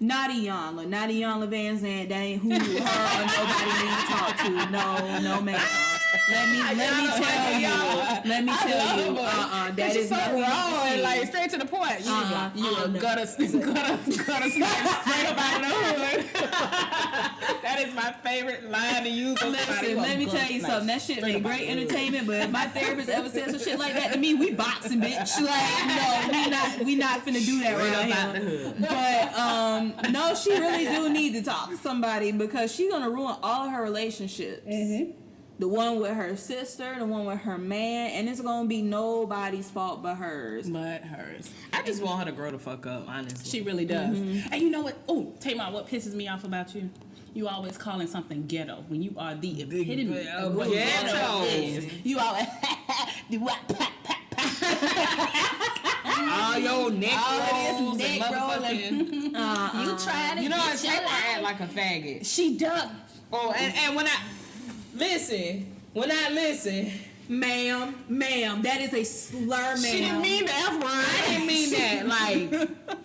Audreyonna Van Zandt, that ain't who her or nobody need to talk to. No, ma'am. Let me tell you. That is so not wrong and like straight to the point. You a gutter straight up out of the hood. That is my favorite line to use. Listen, let me tell you something. That shit made great entertainment, but if my therapist ever says some shit like that to me, we boxing, bitch. Like, no, we not finna do that right here. But no, she really do need to talk to somebody because she's gonna ruin all of her relationships. Mm-hmm. The one with her sister, the one with her man, and it's gonna be nobody's fault but hers. I just want her to grow the fuck up, honestly. She really does. Mm-hmm. And you know what? Oh, Tamar, what pisses me off about you? You always calling something ghetto when you are the epitome of what ghetto is. You always all your neck rolls and motherfucking. You tried it. You know what? Tamar act like a faggot. She does. Oh, and when I listen, ma'am, that is a slur, ma'am. She didn't mean the F word. I didn't mean that. Like,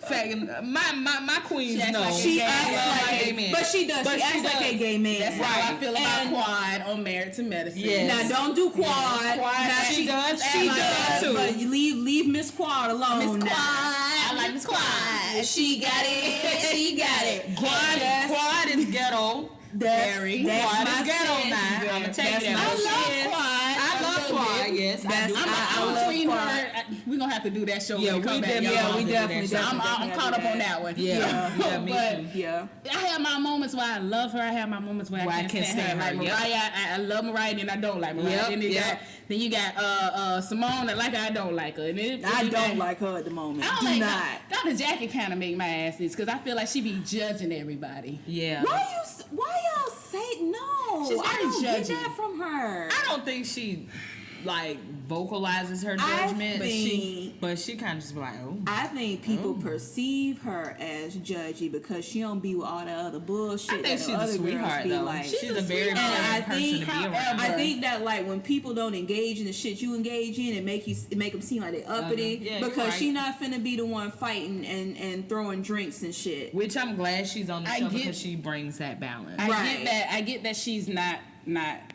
faggot. My queens know. Like she acts like a gay man. But she does. She acts like a gay man. That's how I feel about Quad on Married to Medicine. Yes. Now don't do Quad. Now she does. She does too. But you leave Miss Quad alone. Miss Quad. I like Miss Quad. She got it. Quad is ghetto. That's my ghetto now. I'm gonna take that. I love Quad. Yes, I'm between her. We're gonna have to do that show when we come back. We definitely. I'm caught up on that one. Yeah, me but too. I have my moments where I love her. I have my moments where I can't stand her. Like Mariah, I love Mariah, and I don't like Mariah. Then you got Simone, that like her, I don't like her. And I don't like her at the moment. I don't like Dr. Jackie kind of make my ass itch because I feel like she be judging everybody. Yeah. Why y'all say no? She's very judgy. Get that from her. I don't think she like vocalizes her judgment, but she kind of just be like, oh. I think people perceive her as judgy because she don't be with all that other bullshit. I think she's a sweetheart though. Like. She's a very pleasant person to be around. I think that like when people don't engage in the shit you engage in, it make them seem like they uppity because she not finna be the one fighting and throwing drinks and shit. Which I'm glad she's on the show because she brings that balance. I get that she's not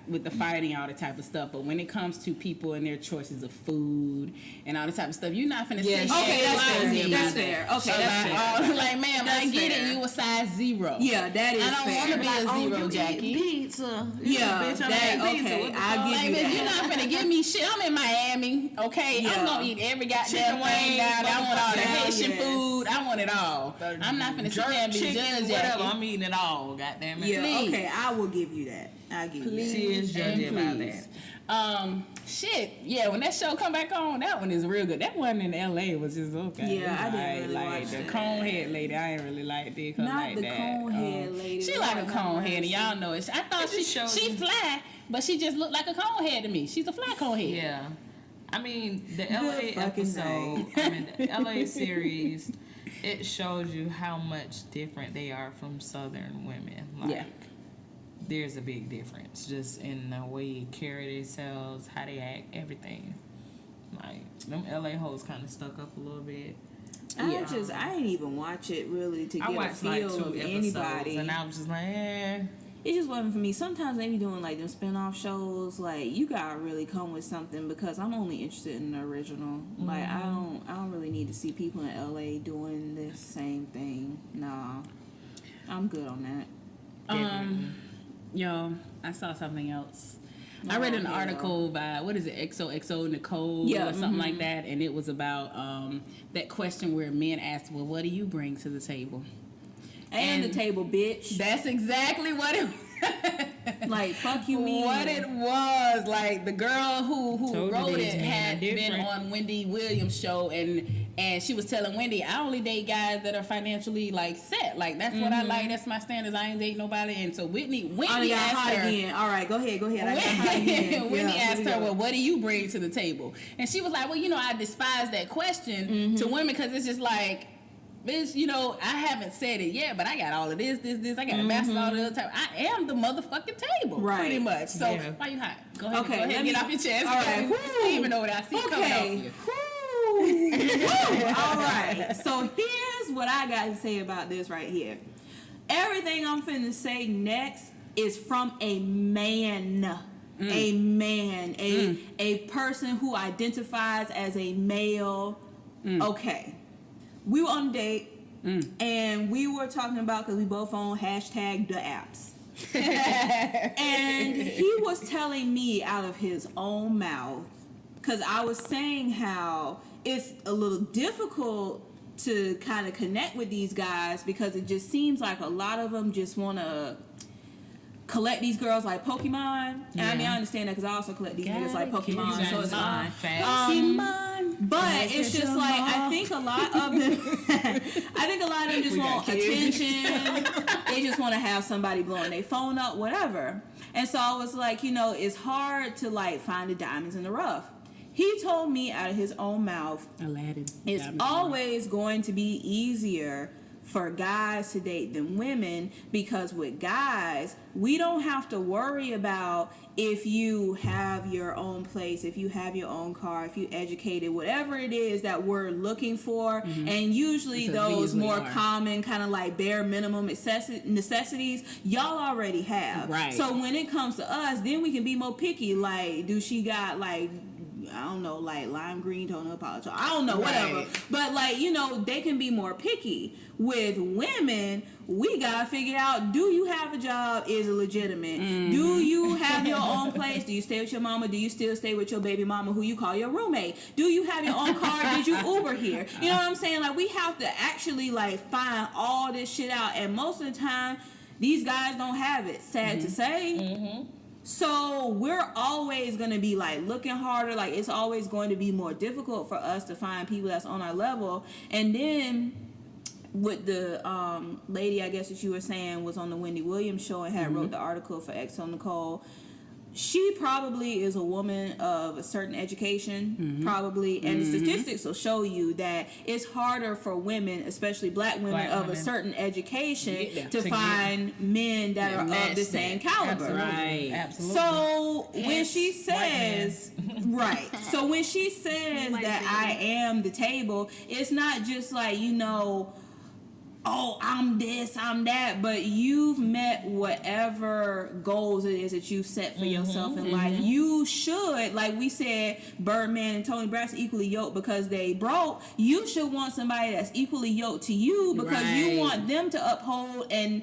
with the fighting, all that type of stuff, but when it comes to people and their choices of food and all that type of stuff, you're not finna say that's fair. Okay, that's fair. Like, ma'am, I get it. You a size 0. Yeah, that is fair. I don't want to be a 0, Jackie. Pizza. Yeah, bitch, okay. I'll give you that. You're not finna give me shit. I'm in Miami, okay? I'm gonna eat every goddamn thing down. I want all the Haitian food. I want it all. I'm not finna sit there and be judged. Whatever. I'm eating it all. Goddamn it. Yeah. Okay, I will give you that. I'll give you that. She is judgy about that. Shit. Yeah, when that show come back on, that one is real good. That one in LA was just okay. Yeah, I didn't really like watch the that. conehead lady. I ain't really like it. Not like the that. conehead lady. She like a conehead, and y'all know it. I thought she fly, but she just looked like a conehead to me. She's a fly conehead. Yeah. I mean, the LA episode, the LA series, it shows you how much different they are from Southern women. Like, there's a big difference just in the way you carry themselves, how they act, everything. Like, them LA hoes kind of stuck up a little bit. I didn't even watch it really to get a feel of anybody. And I was just like, eh. It just wasn't for me. Sometimes they be doing like them spinoff shows. Like, you gotta really come with something, because I'm only interested in the original. Like, I don't really need to see people in LA doing this same thing. Nah, I'm good on that. Yo, I saw something else. I read an article by, what is it, XOXO Nicole or something like that, and it was about that question where men asked, well, what do you bring to the table? And the table, bitch. That's exactly what it like, fuck you, mean. What it was. Like, the girl who wrote it had been on Wendy Williams' show, and she was telling Wendy, I only date guys that are financially, like, set. Like, that's what I like. That's my standards. I ain't date nobody. And so Wendy asked her. Again. All right, go ahead. Wendy asked her, well, what do you bring to the table? And she was like, well, you know, I despise that question to women, because it's just like, bitch, you know, I haven't said it yet, but I got all of this. I got a master all the other time. I am the motherfucking table, pretty much. So, why you hot? Go ahead, get off your chest. All right. Even though I see it coming off you. All right. So, here's what I got to say about this right here. Everything I'm finna say next is from a man. A man. A person who identifies as a male. Okay. We were on a date, and we were talking about, because we both own hashtag the apps. And he was telling me out of his own mouth, because I was saying how it's a little difficult to kind of connect with these guys, because it just seems like a lot of them just want to collect these girls like Pokemon. And I mean, I understand that, because I also collect these niggas like Pokemon, so it's fine. But it's just like, I think a lot of them just want attention. They just want to have somebody blowing their phone up, whatever. And so I was like, you know, it's hard to like find the diamonds in the rough. He told me out of his own mouth, Aladdin. It's always going to be easier for guys to date than women, because with guys, we don't have to worry about if you have your own place, if you have your own car, if you educated, whatever it is that we're looking for. And usually those more common kind of like bare minimum necessities, y'all already have. Right. So when it comes to us, then we can be more picky. Like, do she got like, I don't know, like lime green toenail polish? I don't know, whatever. But like, you know, they can be more picky. With women, we gotta figure out, do you have a job? Is it legitimate? Do you have your own place? Do you stay with your mama? Do you still stay with your baby mama who you call your roommate? Do you have your own car? Did you Uber here? You know what I'm saying? Like, we have to actually like find all this shit out, and most of the time these guys don't have it, sad to say. So we're always going to be like looking harder. Like, it's always going to be more difficult for us to find people that's on our level. And then with the lady, I guess that you were saying was on the Wendy Williams show and had wrote the article for XO Nicole, she probably is a woman of a certain education, probably, and the statistics will show you that it's harder for women, especially black women of a certain education, to find men that are of the same caliber. Absolutely. So when she says, so when she says that I am the table, it's not just like, you know, oh, I'm this, I'm that, but you've met whatever goals it is that you set for yourself in life. You should, like we said, Birdman and Tony Braxton equally yoked because they broke. You should want somebody that's equally yoked to you, because you want them to uphold and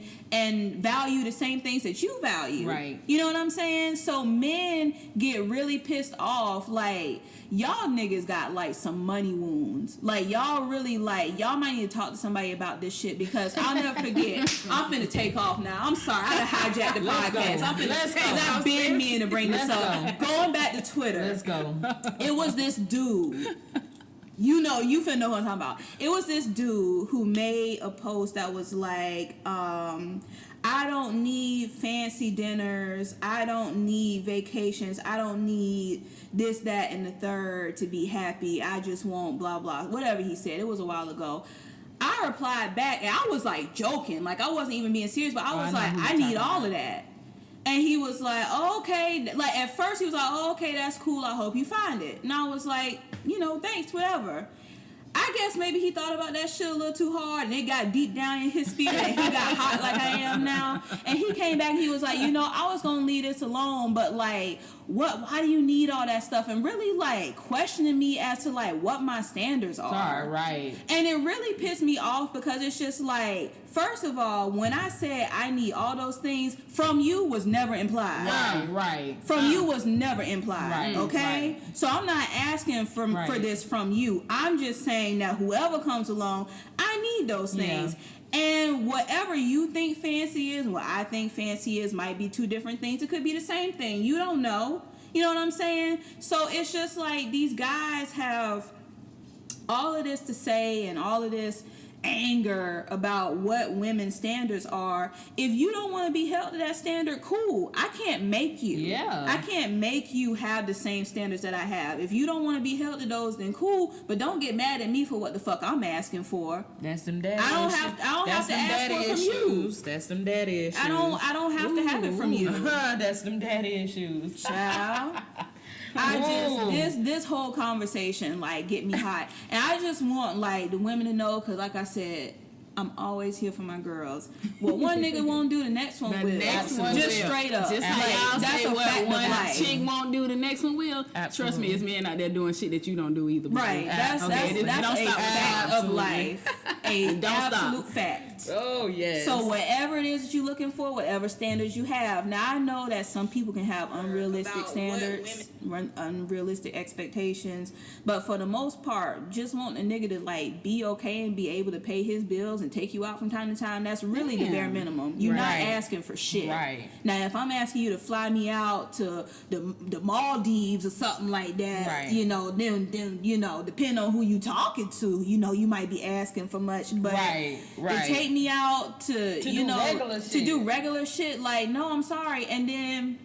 value the same things that you value. You know what I'm saying? So men get really pissed off, like, y'all niggas got like some money wounds. Like, y'all really, like, y'all might need to talk to somebody about this shit, because I'll never forget. I'm finna take off now. I'm sorry, I done hijacked the podcast. I'm finna take off. I've been meaning to bring this up. Going back to Twitter. Let's go. It was this dude. You know, you finna know what I'm talking about. It was this dude who made a post that was like, I don't need fancy dinners. I don't need vacations. I don't need this, that, and the third to be happy. I just want blah, blah. Whatever he said. It was a while ago. I replied back, and I was like joking. Like, I wasn't even being serious, but I was like, I need all of that. And he was like, oh, okay. Like, at first he was like, oh, okay, that's cool. I hope you find it. And I was like, you know, thanks, whatever. I guess maybe he thought about that shit a little too hard, and it got deep down in his spirit, and he got hot like I am now. And he came back and he was like, you know, I was gonna leave this alone, but like, why do you need all that stuff? And really like questioning me as to like what my standards are. Right. And it really pissed me off because it's just like, first of all, when I said I need all those things, from you was never implied. Right. From you was never implied. Right. Okay? Right. So I'm not asking for this from you. I'm just saying that whoever comes along, I need those things. Yeah. And whatever you think fancy is, what I think fancy is, might be two different things. It could be the same thing. You don't know. You know what I'm saying? So it's just like these guys have all of this to say and all of this anger about what women's standards are. If you don't want to be held to that standard, cool. I can't make you. Yeah. I can't make you have the same standards that I have. If you don't want to be held to those, then cool. But don't get mad at me for what the fuck I'm asking for. That's them daddy I don't issues. have to ask for it from you. That's them daddy issues. I don't have to have it from you. That's them daddy issues. Child. This whole conversation like get me hot, and I just want like the women to know, because like I said, I'm always here for my girls. What one nigga won't do, the next one will. Next one just will. straight up. Just like y'all that's say, a what fact one of life. chick won't do, the next one will. Absolutely. Trust me, it's men out there doing shit that you don't do either. Right. That's don't a stop. fact of life. Don't absolute stop. fact. Oh yes. So whatever it is that you're looking for, whatever standards you have. Now I know that some people can have unrealistic standards, unrealistic expectations, but for the most part, just wanting a nigga to like be okay and be able to pay his bills and take you out from time to time, that's really the bare minimum. You're not asking for shit. Right. Now if I'm asking you to fly me out to the Maldives or something like that, you know, then you know, depending on who you talking to, you know, you might be asking for much, but to take me out to you know, to do regular shit, like, no, I'm sorry. And then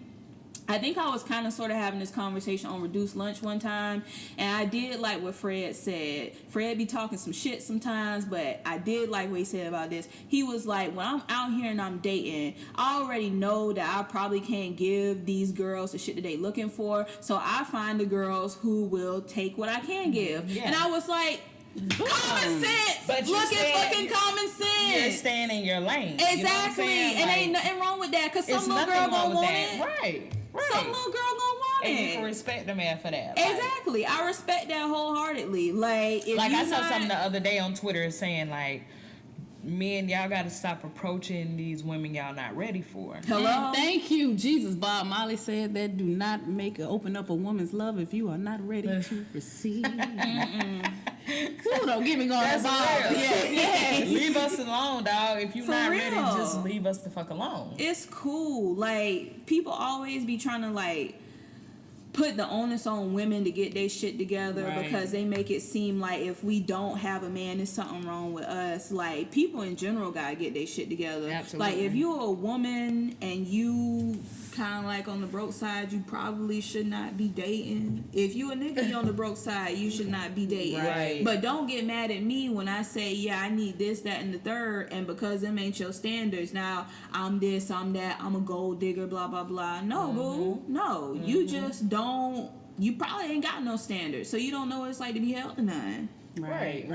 I think I was kind of sort of having this conversation on Reduced Lunch one time, and I did like what Fred said. Fred be talking some shit sometimes, but I did like what he said about this. He was like, when I'm out here and I'm dating, I already know that I probably can't give these girls the shit that they looking for, so I find the girls who will take what I can give. And I was like, common sense. But look at fucking common sense. You're staying in your lane. Exactly. And like, ain't nothing wrong with that, because some little girl gonna want it. Right. Some little girl gonna want it. And you can respect the man for that. Exactly. I respect that wholeheartedly. Like, if I saw something the other day on Twitter saying like, men, y'all gotta stop approaching these women y'all not ready for. Hello? And thank you, Jesus. Bob Marley said that do not open up a woman's love if you are not ready to receive. Ooh, don't get me going. That's Bob. Yes. Leave us alone, dog. If you're not ready, real. just leave us the fuck alone. It's cool. Like, people always be trying to like put the onus on women to get their shit together, because they make it seem like if we don't have a man, there's something wrong with us. Like, people in general gotta get their shit together. Absolutely. Like, if you're a woman and you kind of like on the broke side, you probably should not be dating. If you a nigga, you on the broke side, you should not be dating. Right. But don't get mad at me when I say, yeah, I need this, that, and the third, and because them ain't your standards, now I'm this, I'm that, I'm a gold digger, blah, blah, blah. No, boo. No. You just don't, you probably ain't got no standards, so you don't know what it's like to be held to none. Right.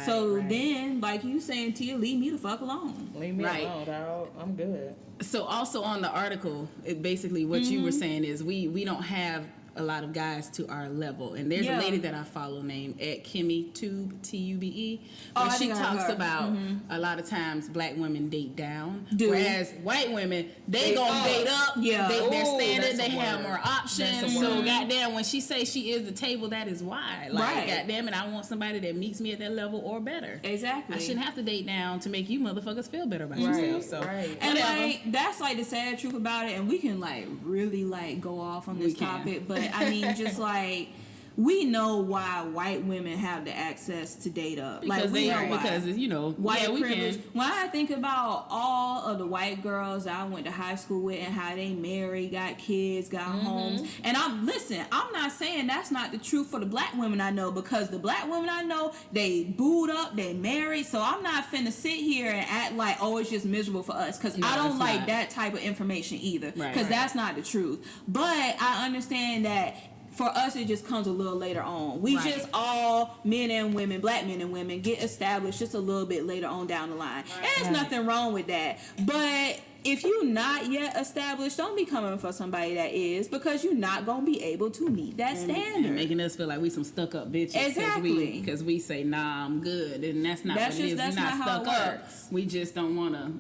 So then, like you saying, Tia, leave me the fuck alone. Leave me alone, dog. I'm good. So also on the article, basically what you were saying is we don't have a lot of guys to our level, and there's a lady that I follow named Kimmy Tube, Tube, where she talks about a lot of times black women date down, whereas white women they gonna date up. They're standard, they have more options. So goddamn, when she says she is the table, that is why. Like, goddamn it, I want somebody that meets me at that level or better. Exactly. I shouldn't have to date down to make you motherfuckers feel better about yourself. So and like, that's like the sad truth about it, and we can like really like go off on this topic, but I mean, just like, we know why white women have the access to date up. Because like, because you know, white privilege. Can. When I think about all of the white girls I went to high school with and how they married, got kids, got homes, and I'm not saying that's not the truth for the black women I know, because the black women I know, they booed up, they married, so I'm not finna sit here and act like, oh, it's just miserable for us, because I don't like that type of information either, because that's not the truth. But I understand that for us, it just comes a little later on. We just all men and women, black men and women, get established just a little bit later on down the line. And there's nothing wrong with that. But if you're not yet established, don't be coming for somebody that is, because you're not going to be able to meet that standard. And making us feel like we some stuck up bitches. Exactly. Because we say, nah, I'm good. And that's not what it is. We're not stuck up. We just don't want to...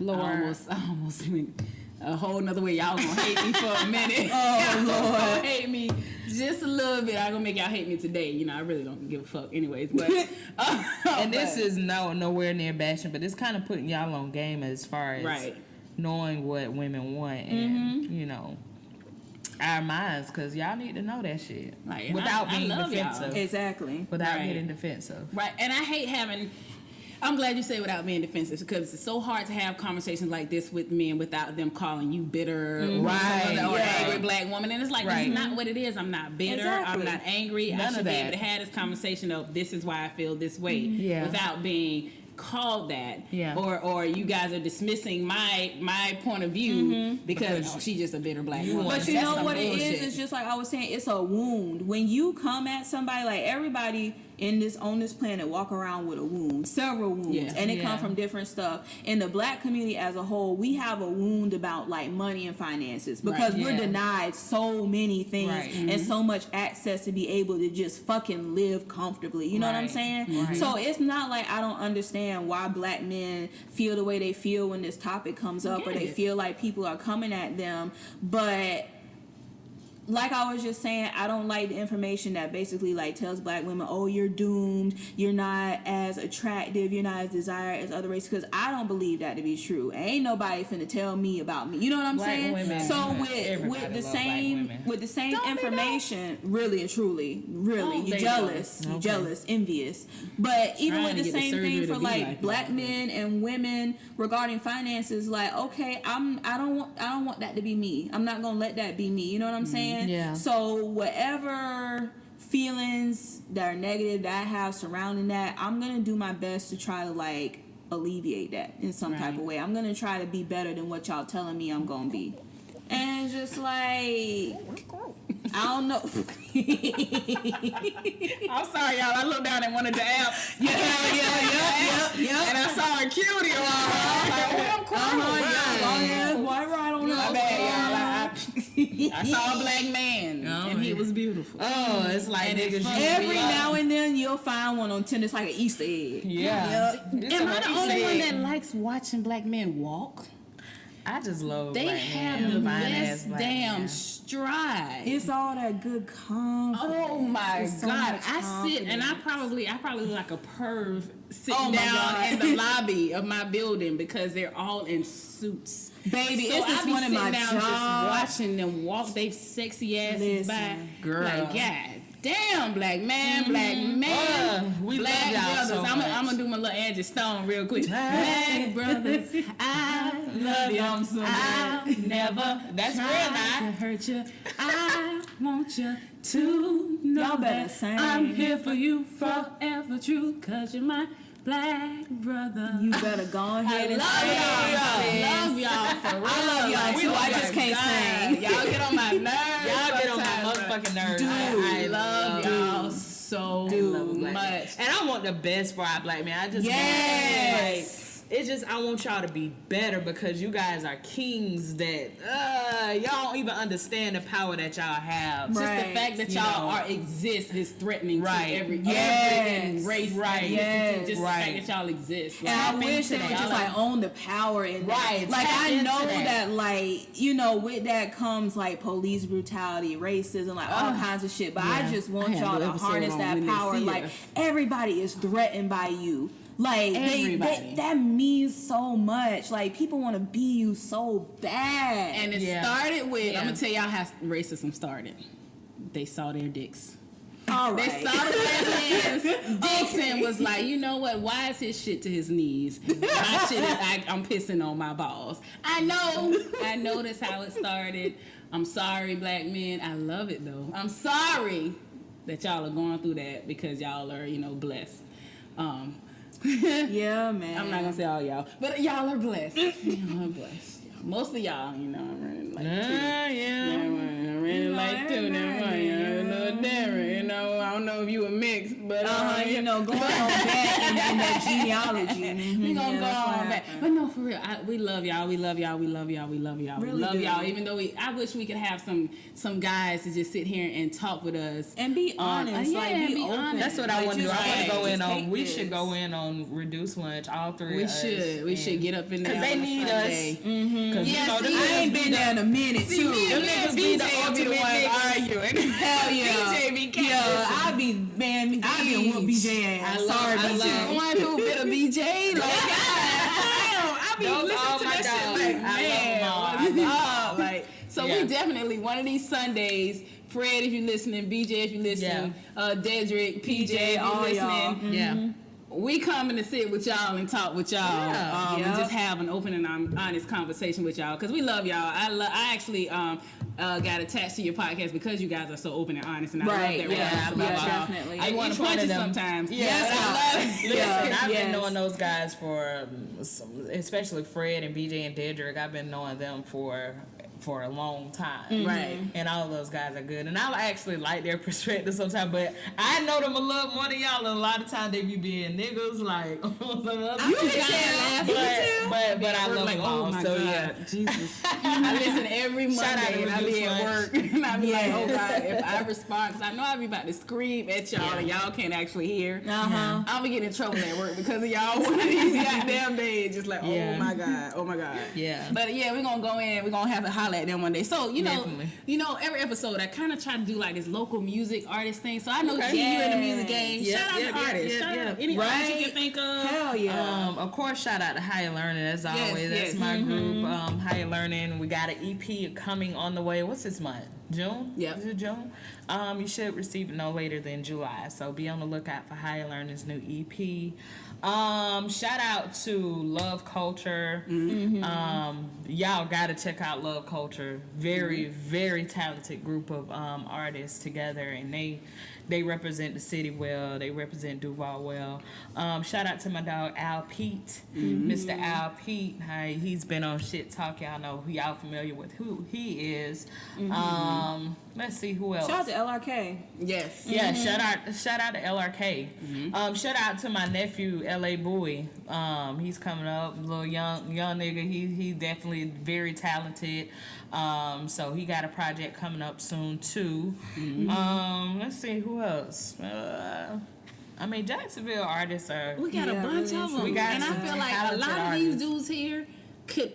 Almost went a whole nother way. Y'all gonna hate me for a minute. Oh, Lord. Hate me just a little bit. I'm gonna make y'all hate me today. You know, I really don't give a fuck anyways. But and this is nowhere near bashing, but it's kind of putting y'all on game as far as knowing what women want and, you know, our minds, because y'all need to know that shit. Like, without being defensive. Y'all. Exactly. Without getting defensive. Right. And I hate having... I'm glad you say without being defensive, because it's so hard to have conversations like this with men without them calling you bitter or angry black woman. And it's like, that's not what it is. I'm not bitter. I'm not angry. I should be able to have this conversation of this is why I feel this way without being called that, or you guys are dismissing my point of view because she's just a bitter black woman. But you know what it is? It's just like I was saying, it's a wound. When you come at somebody, like everybody on this planet walk around with a wound, several wounds, and it come from different stuff. In the black community as a whole, we have a wound about like money and finances, because we're denied so many things and so much access to be able to just fucking live comfortably. You know what I'm saying? So it's not like I don't understand why black men feel the way they feel when this topic comes up, or they feel like people are coming at them, but like I was just saying, I don't like the information that basically like tells black women, oh, you're doomed, you're not as attractive, you're not as desired as other races, because I don't believe that to be true. Ain't nobody finna tell me about me. You know what I'm saying? Women, so with the same information, really and truly, you jealous, you jealous, envious. But even with the same thing for like black men and women regarding finances, like, okay, I don't want that to be me. I'm not gonna let that be me. You know what I'm saying? Yeah. So whatever feelings that are negative that I have surrounding that, I'm gonna do my best to try to like alleviate that in some type of way. I'm gonna try to be better than what y'all telling me I'm gonna be. And just like, I don't know. I'm sorry, y'all. I looked down at one of the apps. Yeah. And I saw a cutie on. I'm crying. Why right on my bad, y'all. I saw a black man, and he was beautiful. Oh, it's like niggas. Every now and then you'll find one on Tinder. It's like an Easter egg. Yeah. Am I the only one that likes watching black men walk? I just love they black have men. the best damn stride. It's all that good confidence. Oh my God. I sit and I probably look like a perv sitting down in the lobby of my building because they're all in suits. Baby, so it's just one of my jobs. Just watching them walk they sexy asses by. Girl. Like, God damn, black man, we black love y'all brothers. so I'm gonna do my little Angie Stone real quick. Black brothers, I love you so much. I'll never try to hurt you. I want you to know that I'm here for you forever true, 'cause you're my black brother. You better go ahead and sing. I love y'all for real. I love y'all too. I just can't sing. Y'all get on my nerves. Y'all get on my motherfucking nerves. Dude, I love y'all so much. And I want the best for our black men. I just it's just I want y'all to be better, because you guys are kings that y'all don't even understand the power that y'all have. Just the fact that y'all exist is threatening to every race. Just the fact that y'all exist. And I wish they would just like own the power in that. Like I know that like, you know, with that comes like police brutality, racism, like all kinds of shit. But I just want y'all to harness that power. Like everybody is threatened by you. Like that means so much. Like people want to be you so bad. And it started with I'm gonna tell y'all how racism started. They saw their dicks. All right. They saw the black man's dicks and was like, you know what? Why is his shit to his knees? My shit is I'm pissing on my balls. I know that's how it started. I'm sorry, black men. I love it though. I'm sorry that y'all are going through that because y'all are, blessed. Yeah, man. I'm not gonna say all y'all, but y'all are blessed. Y'all are blessed. Most of y'all, I'm really like. I really like tuna, you know, I don't know if you a mix, but you know, going on back in that genealogy. Mm-hmm. We gonna go on back, but no, for real, we love y'all. We love y'all. Really we love y'all. Even though I wish we could have some guys to just sit here and talk with us and be honest. Be open. That's what I want to do. I want to go in on. We should go in on reduced lunch. All three. We should get up in there because they need us. Mm-hmm. Yeah, I ain't been there in a minute too. Them niggas be the ultimate arguing. Hell yeah. BJ be I be on BJ ass. Sorry, BJ. One who bit of BJ. Like, I be listening to that shit. Like, man, like, so we definitely one of these Sundays. Fred, if you're listening, BJ, if you're listening, Dedrick, PJ, if you're listening, yeah. We coming to sit with y'all and talk with y'all, and just have an open and honest conversation with y'all because we love y'all. I actually got attached to your podcast because you guys are so open and honest, and I love that. Definitely. I want to punch you sometimes. Yes, I love it. Listen, I've been knowing those guys for, especially Fred and BJ and Dedrick. I've been knowing them for a long time. Right. And all of those guys are good. And I actually like their perspective sometimes, but I know them a little more than y'all. And a lot of times they be being niggas like you can tell. But I love them all. So God. yeah. Jesus. I listen every Monday and I be at work and I be like, oh God, if I respond, because I know I be about to scream at y'all and y'all can't actually hear. I'm gonna get in trouble at work because of y'all one of these goddamn days. Just like, oh my God. Yeah. But yeah, we're gonna go in, we're gonna have to holler at them one day. So you know, every episode I kind of try to do like this local music artist thing. So I know T, you're in the music game. Shout out to artists. Shout out any artist you can think of. Hell yeah. Of course, shout out to Higher Learning as always. That's my group. Higher Learning. We got an EP coming on the way. What's this month? June? Yep. Is it June? You should receive it no later than July. So be on the lookout for Higher Learning's new EP. Shout out to Love Culture. Y'all gotta check out Love Culture. Very, very talented group of artists together, and they represent the city well. They represent Duval well. Shout out to my dog Al Pete, Mr. Al Pete. He's been on Shit Talk. Y'all know y'all familiar with who he is. Let's see who else. Shout out to LRK. Yes. Yeah. Shout out to LRK. Shout out to my nephew LA Bowie. He's coming up, little young nigga. He definitely very talented. So he got a project coming up soon too. Let's see who else. I mean, Jacksonville artists are. We got a bunch of them, and I feel like a lot of these dudes here could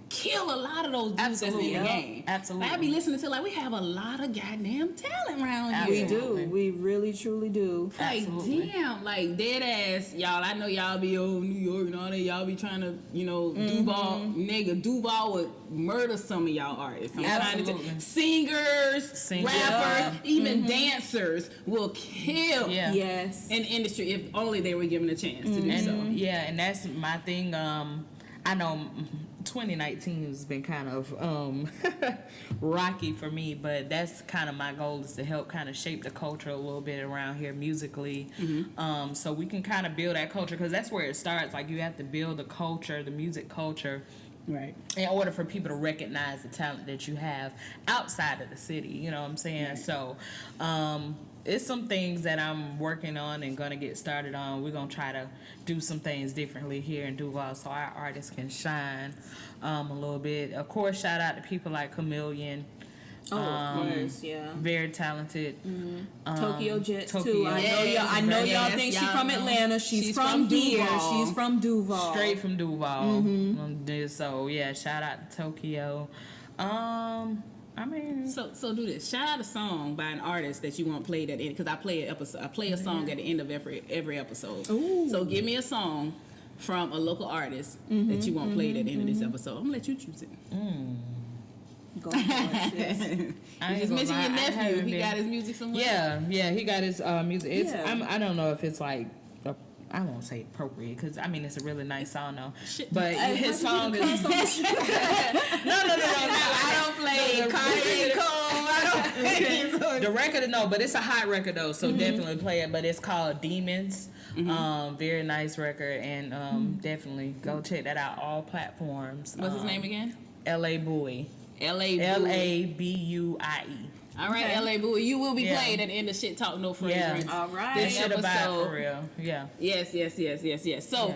kill a lot of those dudes that's in the game. Absolutely. Like, I be listening to we have a lot of goddamn talent around here. We do. We really truly do. Like damn, like dead ass y'all. I know y'all be New York and all that. Y'all be trying to Duval would murder some of y'all artists. Absolutely. Singers, rappers, even dancers will kill. Yeah. Yes. In the industry if only they were given a chance to do so. Yeah, and that's my thing. I know 2019 has been kind of rocky for me, but that's kind of my goal is to help kind of shape the culture a little bit around here musically, so we can kind of build that culture because that's where it starts. Like you have to build the culture, the music culture, right, in order for people to recognize the talent that you have outside of the city. You know what I'm saying? Right. So it's some things that I'm working on and gonna get started on. We're gonna try to do some things differently here in Duval so our artists can shine a little bit. Of course, shout out to people like Chameleon. Of course, yeah. Very talented. Tokyo Jets too. I know y'all think she's from Atlanta. She's from here. She's from Duval. Straight from Duval. So yeah, shout out to Tokyo. I mean, so do this. Shout out a song by an artist that you want played at the end, because I play a song at the end of every episode. Ooh. So give me a song from a local artist that you want played at the end of this episode. I'm gonna let you choose it. Go for it. You just mentioned your nephew. He got his music somewhere. Yeah, he got his music. It's I don't know if it's like. I won't say appropriate because I mean it's a really nice song though. But his song is no. I don't play Cardi Cole. I don't play the record. No, but it's a hot record though, so definitely play it. But it's called Demons. Very nice record, and definitely go check that out. All platforms. What's his name again? LA Bowie. LA Buie. LABUIE. All right, LA Boo, you will be played at the end of Shit Talk No Fragrance. All right. This shit about for real. Yeah. Yes. So,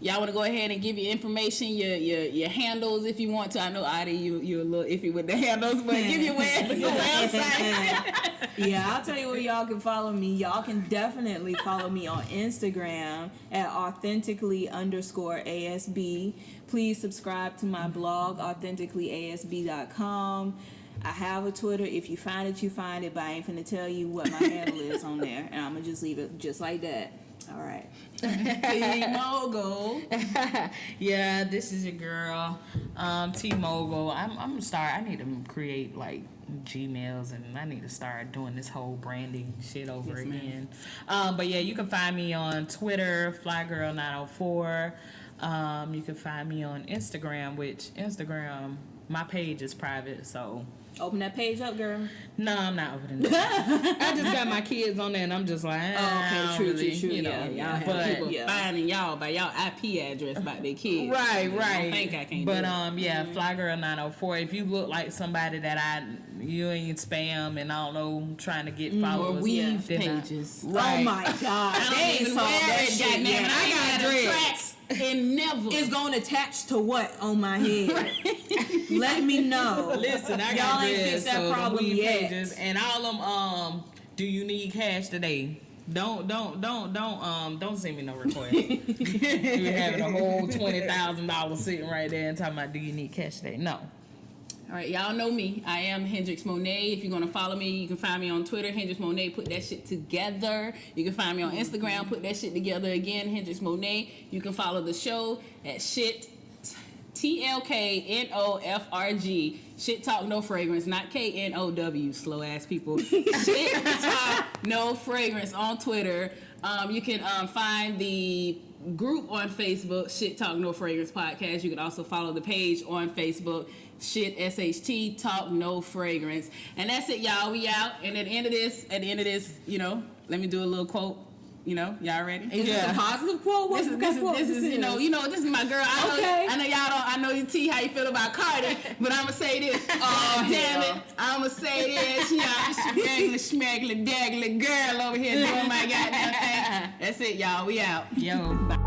y'all want to go ahead and give your information, your handles if you want to. I know, Adi, you're a little iffy with the handles, but give your website. Yeah, I'll tell you where y'all can follow me. Y'all can definitely follow me on Instagram at authentically_ASB. Please subscribe to my blog, authenticallyasb.com. I have a Twitter. If you find it, you find it, but I ain't finna tell you what my handle is on there. And I'm gonna just leave it just like that. All right. T-Mogul. Yeah, this is your girl, T-Mogul. I'm sorry. I need to create like Gmails, and I need to start doing this whole branding shit over again. But yeah, you can find me on Twitter, flygirl904. You can find me on Instagram, which my page is private, so. Open that page up, girl. No, I'm not opening that. I just got my kids on there, and I'm just like, true. You know, Y'all have people finding y'all by y'all IP address about their kids. Right. I think I can. But Flygirl904. If you look like somebody that you ain't spam and I don't know, trying to get followers, or weave pages. Right. Oh my God, I don't even wear that shit. Yeah, I got dreads. And never. It's going to attach to what on my head? Let me know. Listen, I got dreads, so problem yet. Pages, and all them. Do you need cash today? Don't send me no request. You're having a whole $20,000 sitting right there and talking about, do you need cash today? No. All right, y'all know me. I am Hendrix Monae. If you're going to follow me, you can find me on Twitter, Hendrix Monae. Put that shit together. You can find me on Instagram. Put that shit together again, Hendrix Monae. You can follow the show at Shit, TLKNOFRG. Shit Talk No Fragrance, not KNOW, slow ass people. Shit Talk No Fragrance on Twitter. You can find the group on Facebook, Shit Talk No Fragrance Podcast. You can also follow the page on Facebook, Shit SHT Talk No Fragrance. And that's it, y'all. We out. And at the end of this, you know, let me do a little quote. You know, y'all ready? Is this a positive quote? This is you know, this is my girl. I know y'all don't. I know you T how you feel about Cardi, but I'ma say this. Oh damn it! I'ma say this. Y'all, schmaggly daggly girl over here doing my goddamn thing. That's it, y'all. We out. Yo. Bye.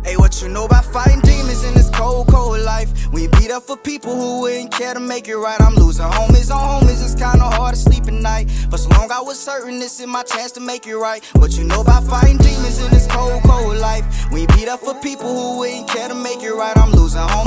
Hey, what you know about fighting demons in this cold, cold life? We beat up for people who wouldn't care to make it right. I'm losing homies on homies, it's kinda hard to sleep at night. But so long I was certain this is my chance to make it right. What you know about fighting demons in this cold, cold life? We beat up for people who wouldn't care to make it right. I'm losing homies.